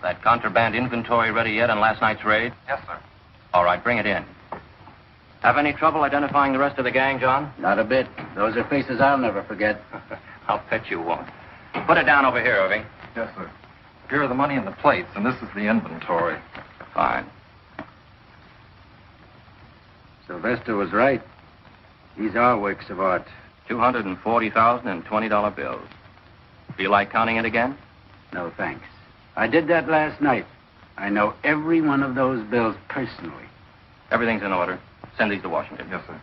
That contraband inventory ready yet on last night's raid? Yes, sir. All right, bring it in. Have any trouble identifying the rest of the gang, John? Not a bit. Those are faces I'll never forget. I'll bet you won't. Put it down over here, Irving. Yes, sir. Here are the money and the plates, and this is the inventory. Fine. Sylvester was right. These are works of art. $240,000 in $20 bills. Feel like counting it again? No, thanks. I did that last night. I know every one of those bills personally. Everything's in order. Send these to Washington. Yes, sir.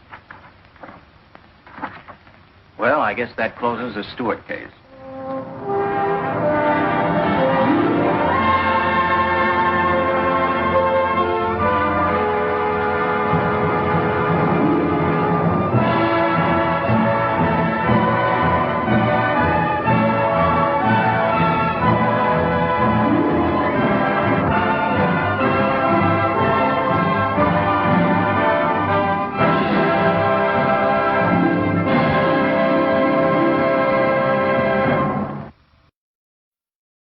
Well, I guess that closes the Stewart case.